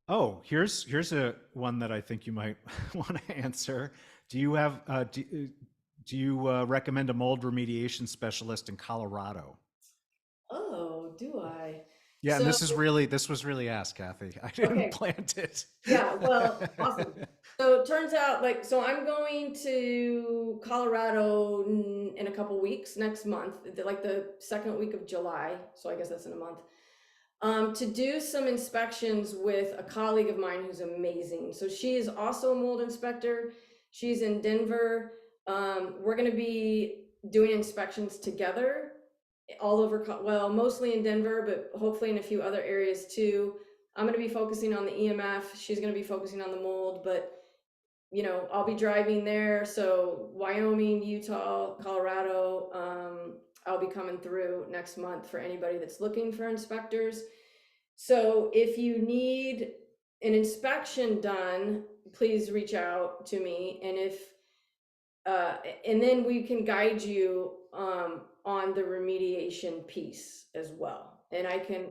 Oh, here's a one that I think you might want to answer. Do you have do you recommend a mold remediation specialist in Colorado? Oh, do I? Yeah, and So, this was really asked, Kathy. I didn't okay. plant it. Yeah, well, awesome. So it turns out, like, so I'm going to Colorado in a couple weeks, next month, like the second week of July. So I guess that's in a month. To do some inspections with a colleague of mine who's amazing. So she is also a mold inspector. She's in Denver. We're going to be doing inspections together all over, well, mostly in Denver, but hopefully in a few other areas too. I'm going to be focusing on the EMF. She's going to be focusing on the mold, but I'll be driving there. So Wyoming, Utah, Colorado, I'll be coming through next month for anybody that's looking for inspectors. So if you need an inspection done, please reach out to me. Uh, and then we can guide you, on the remediation piece as well. And I can,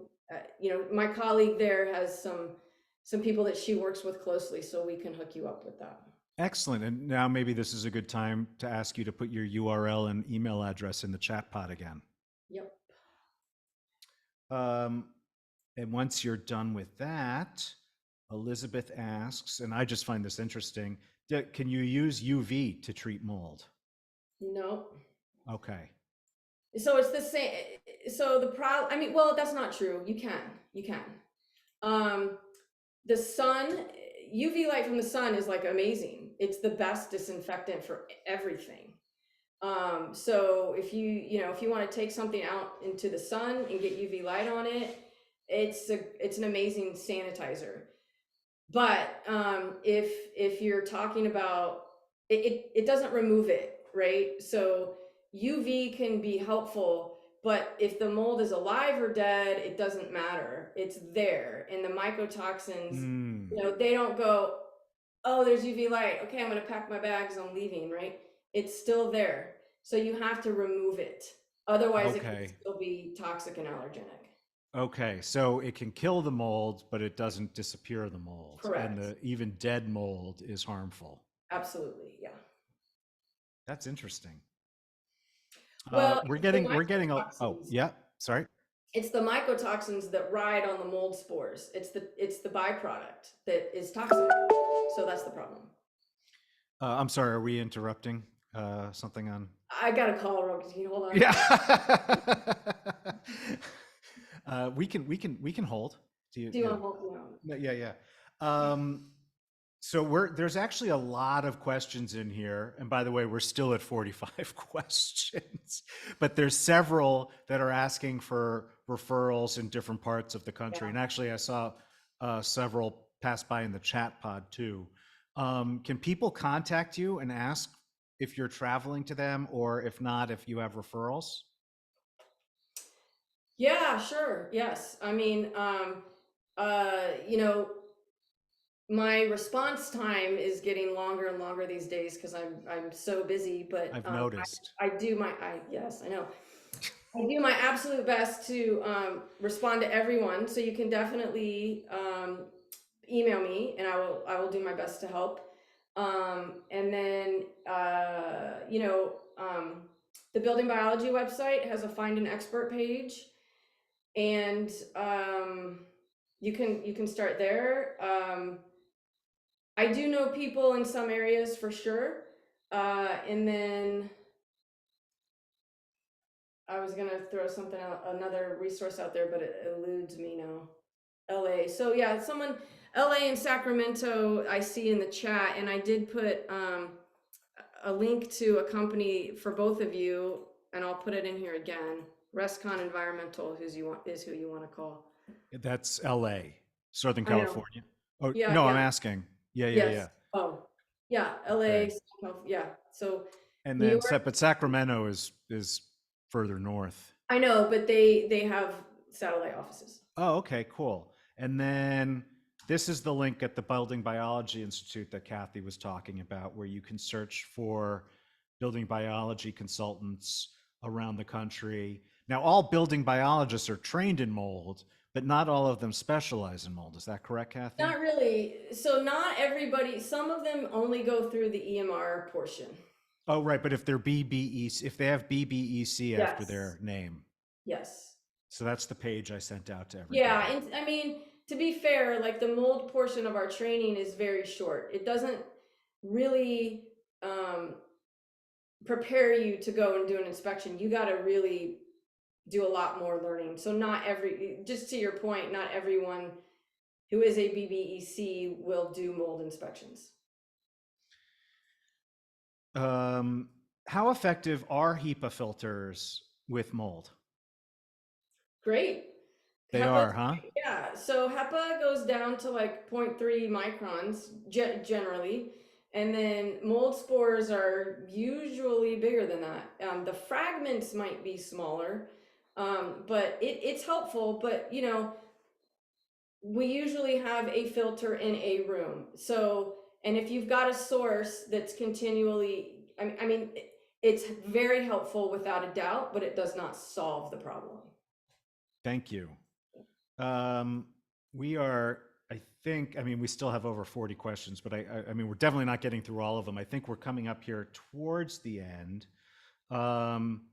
my colleague there has some people that she works with closely, so we can hook you up with that. Excellent. And now maybe this is a good time to ask you to put your URL and email address in the chat pod again. Yep. Um, and once you're done with that, Elizabeth asks, and I just find this interesting, can you use UV to treat mold? No. Okay. So it's the same. So the problem, I mean, well, that's not true. You can. Um, the sun, UV light from the sun is like amazing. It's the best disinfectant for everything. So if you want to take something out into the sun and get UV light on it, it's an amazing sanitizer. But if you're talking about it doesn't remove it, right? So UV can be helpful, but if the mold is alive or dead, it doesn't matter. It's there, and the mycotoxins, Mm, they don't go, oh, there's UV light. Okay, I'm gonna pack my bags. I'm leaving. Right? It's still there, so you have to remove it. Otherwise, it can okay. still be toxic and allergenic. Okay. So it can kill the mold, but it doesn't disappear the mold. And Correct. the even dead mold is harmful. Absolutely. Yeah. That's interesting. Well, the We're getting a, oh, mycotoxins, yeah. Sorry. It's the mycotoxins that ride on the mold spores. It's the byproduct that is toxic. So that's the problem. I'm sorry, are we interrupting something on? I got a call, Rogue. Can you hold on? Yeah. We can hold. Do you? Do you Yeah. want to hold? No. No, yeah, yeah. Um, so there's actually a lot of questions in here, and by the way, we're still at 45 questions, but there's several that are asking for referrals in different parts of the country. Yeah. And actually, I saw several pass by in the chat pod too. Can people contact you and ask if you're traveling to them, or if not, if you have referrals? Yeah, sure. Yes. I mean, you know, my response time is getting longer and longer these days because I'm so busy. But I've noticed. I do my I yes, I know. I do my absolute best to respond to everyone. So you can definitely email me, and I will do my best to help. And then the building biology website has a find an expert page, and you can start there. I do know people in some areas for sure, and then I was gonna throw something out, another resource out there, but it eludes me now. LA. So yeah, someone LA and Sacramento I see in the chat, and I did put a link to a company for both of you, and I'll put it in here again. Rescon Environmental, is who you want to call. That's LA, Southern I know. California. Oh, Yeah, no, I'm yeah. asking. Yeah, yeah, Yes. yeah. Oh, yeah. LA. Okay. Yeah. So And New then, York. but Sacramento is further north. I know, but they have satellite offices. Oh, okay, cool. And then this is the link at the Building Biology Institute that Cathy was talking about, where you can search for building biology consultants around the country. Now, all building biologists are trained in mold, but not all of them specialize in mold. Is that correct, Cathy? Not really. So not everybody. Some of them only go through the EMR portion. Oh, right. But if they're BBEC, if they have BBEC after Yes. their name, Yes. so that's the page I sent out to Yeah, everybody. and I mean, to be fair, like the mold portion of our training is very short. It doesn't really um, prepare you to go and do an inspection. You got to really do a lot more learning. So not just to your point, not everyone who is a BBEC will do mold inspections. How effective are HEPA filters with mold? Great. They HEPA, are, huh? yeah. So HEPA goes down to like zero 0.3 microns generally. And then mold spores are usually bigger than that. The fragments might be smaller, but it's helpful. But we usually have a filter in a room. So, and if you've got a source that's continually, I mean, it's very helpful without a doubt, but it does not solve the problem. Thank you. Um, we are, I think, I mean, we still have over 40 questions, but I mean, we're definitely not getting through all of them. I think we're coming up here towards the end. Um,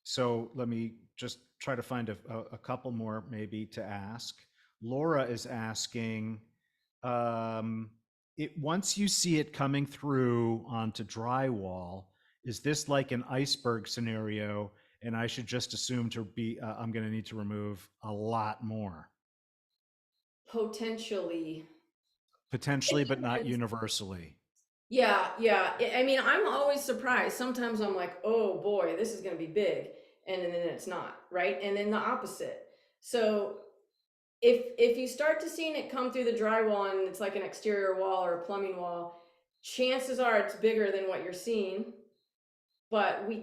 so let me just try to find a couple more maybe to ask. Laura is asking, once you see it coming through onto drywall, is this like an iceberg scenario? And I should just assume I'm going to need to remove a lot more. Potentially. Potentially, It but not depends. universally. Yeah, yeah. I mean, I'm always surprised. Sometimes I'm like, oh boy, this is going to be big. And then it's not, right? And then the opposite. So if you start to seeing it come through the drywall and it's like an exterior wall or a plumbing wall, chances are it's bigger than what you're seeing, but we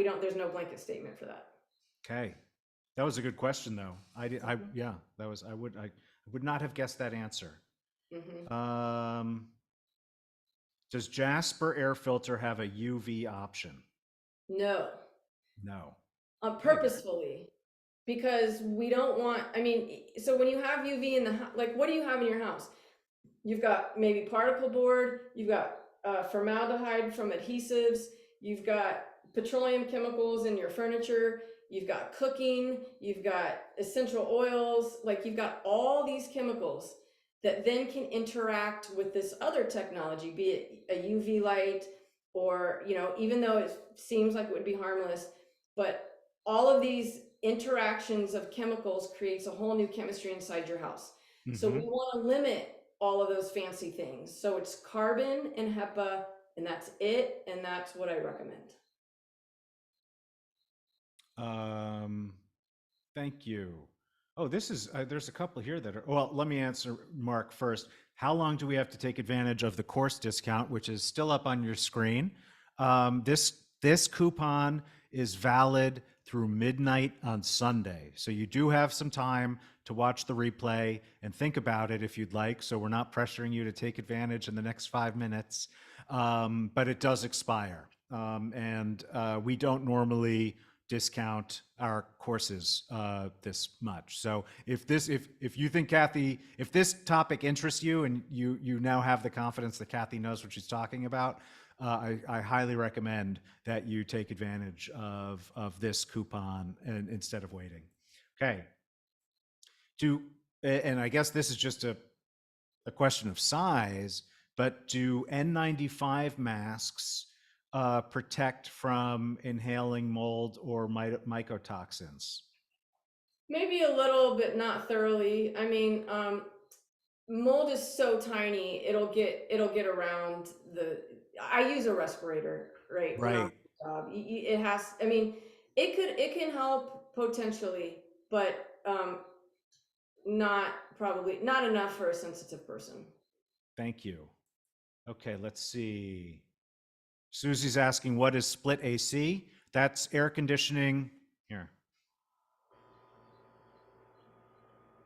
don't, there's no blanket statement for that. Okay. That was a good question though. Yeah, that was, I would not have guessed that answer. Hmm. Um, does Jasper air filter have a UV option? No, No. Okay, very. purposefully, because we don't want, I mean, so when you have UV in the like, what do you have in your house? You've got maybe particle board, you've got formaldehyde from adhesives, you've got petroleum chemicals in your furniture, you've got cooking, you've got essential oils, like you've got all these chemicals that then can interact with this other technology, be it a UV light or, even though it seems like it would be harmless, but all of these interactions of chemicals creates a whole new chemistry inside your house. So we Mm-hmm. want to limit all of those fancy things. So it's carbon and HEPA, and that's it, and that's what I recommend. Um, Thank you. Oh, this is, there's a couple here that are, well, let me answer Mark first. How long do we have to take advantage of the course discount, which is still up on your screen? This coupon is valid through midnight on Sunday. So you do have some time to watch the replay and think about it if you'd like. So we're not pressuring you to take advantage in the next 5 minutes, but it does expire. And we don't normally discount our courses this much. So if you think Cathy, if this topic interests you and you now have the confidence that Cathy knows what she's talking about, I highly recommend that you take advantage of this coupon instead of waiting. Okay. Do and I guess this is just a question of size, but do N95 masks protect from inhaling mold or mycotoxins? Maybe a little, but not thoroughly. I mean, mold is so tiny, it'll get around the. I use a respirator, right, when I'm on Right. the job. It has. I mean, it can help potentially, but not probably not enough for a sensitive person. Thank you. Okay, let's see. Susie's asking, what is split AC? That's air conditioning. Here.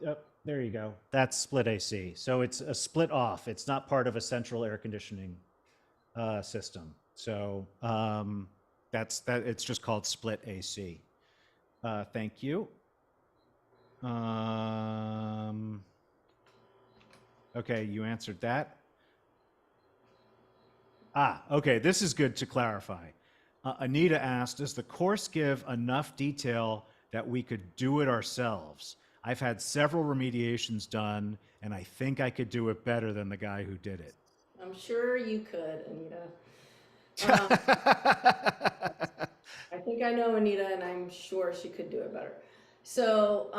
Yep, there you go. That's split AC. So it's a split off. It's not part of a central air conditioning system. So that's that. It's just called split AC. Thank you. Um, okay, you answered that. Okay. This is good to clarify. Anita asked, does the course give enough detail that we could do it ourselves? I've had several remediations done, and I think I could do it better than the guy who did it. I'm sure you could, Anita. Um, I think I know Anita, and I'm sure she could do it better. So,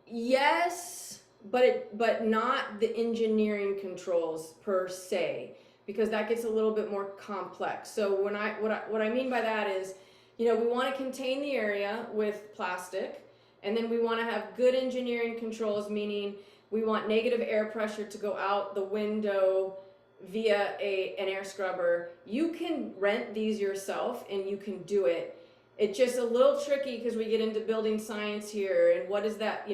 yes, but not the engineering controls per se, because that gets a little bit more complex. So what I mean by that is, we want to contain the area with plastic, and then we want to have good engineering controls, meaning we want negative air pressure to go out the window via an air scrubber. You can rent these yourself and you can do it. It's just a little tricky because we get into building science here, and what is that,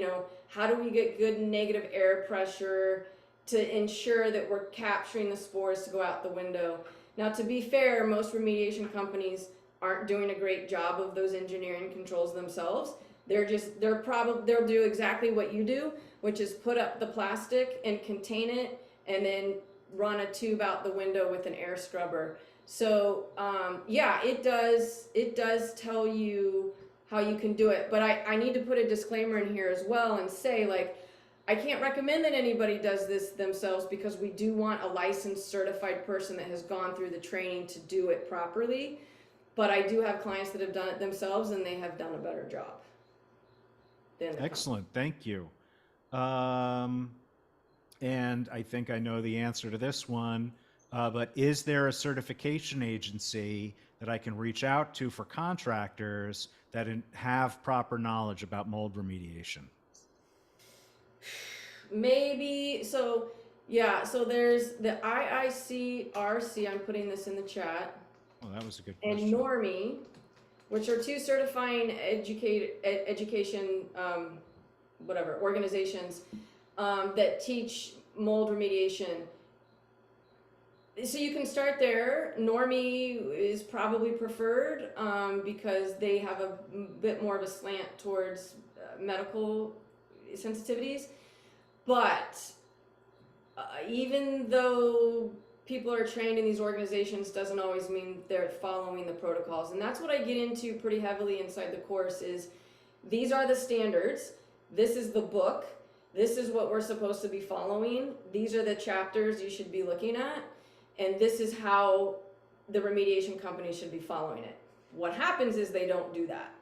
how do we get good negative air pressure to ensure that we're capturing the spores to go out the window. Now, to be fair, most remediation companies aren't doing a great job of those engineering controls themselves. They'll do exactly what you do, which is put up the plastic and contain it, and then run a tube out the window with an air scrubber. So yeah, it does tell you how you can do it, but I need to put a disclaimer in here as well and say, like, I can't recommend that anybody does this themselves, because we do want a licensed certified person that has gone through the training to do it properly. But I do have clients that have done it themselves, and they have done a better job than the company. Excellent. Thank you. Um, and I think I know the answer to this one. But is there a certification agency that I can reach out to for contractors that have proper knowledge about mold remediation? Maybe so. Yeah, so there's the IICRC. I'm putting this in the chat, Well, that was a good and question. Normie, which are two certifying education whatever organizations that teach mold remediation. So you can start there. Normie is probably preferred because they have a bit more of a slant towards medical sensitivities. But even though people are trained in these organizations doesn't always mean they're following the protocols. And that's what I get into pretty heavily inside the course is these are the standards. This is the book. This is what we're supposed to be following. These are the chapters you should be looking at. And this is how the remediation company should be following it. What happens is they don't do that.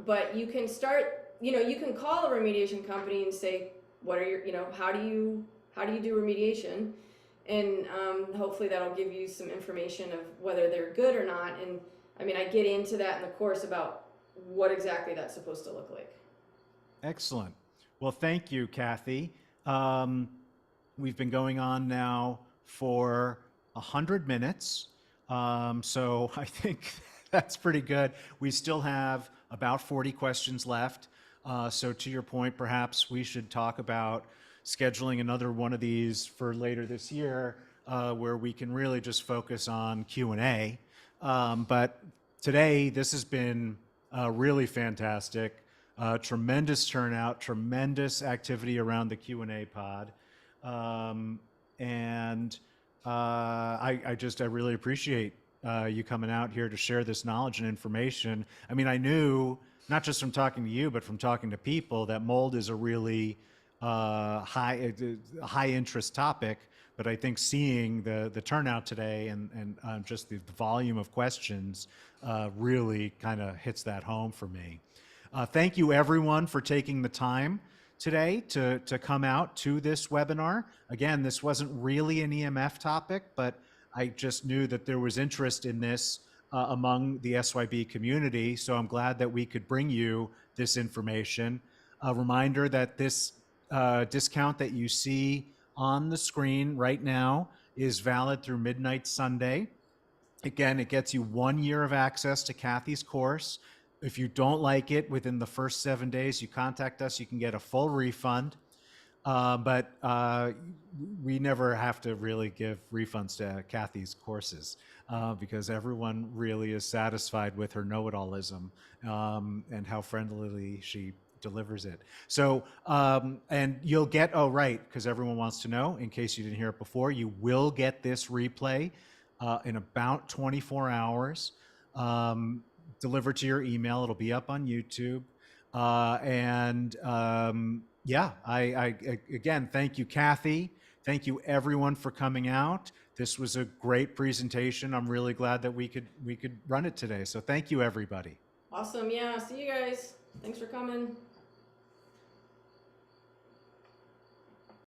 But you can start, you can call a remediation company and say, what are your, how do you do remediation? And hopefully that'll give you some information of whether they're good or not. And I mean, I get into that in the course about what exactly that's supposed to look like. Excellent. Well, thank you, Kathy. We've been going on now for 100 minutes. So I think that's pretty good. We still have about 40 questions left. So to your point, perhaps we should talk about scheduling another one of these for later this year, where we can really just focus on Q&A. But today, this has been really fantastic. Tremendous turnout, tremendous activity around the Q&A pod. And I really appreciate you coming out here to share this knowledge and information. I mean, I knew, not just from talking to you, but from talking to people, that mold is a really high interest topic. But I think seeing the turnout today and just the volume of questions really kind of hits that home for me. Thank you, everyone, for taking the time today to come out to this webinar. Again, this wasn't really an EMF topic, but I just knew that there was interest in this among the SYB community, so I'm glad that we could bring you this information. A reminder that this discount that you see on the screen right now is valid through midnight Sunday. Again, it gets you 1 year of access to Kathy's course. If you don't like it within the first 7 days, you contact us, you can get a full refund. But we never have to really give refunds to Kathy's courses because everyone really is satisfied with her know-it-allism and how friendlily she delivers it. So, and you'll get, oh, right, because everyone wants to know, in case you didn't hear it before, you will get this replay in about 24 hours. Delivered to your email. It'll be up on YouTube. Yeah, I again, thank you, Kathy. Thank you, everyone, for coming out. This was a great presentation. I'm really glad that we could run it today. So thank you, everybody. Awesome. Yeah. See you guys. Thanks for coming.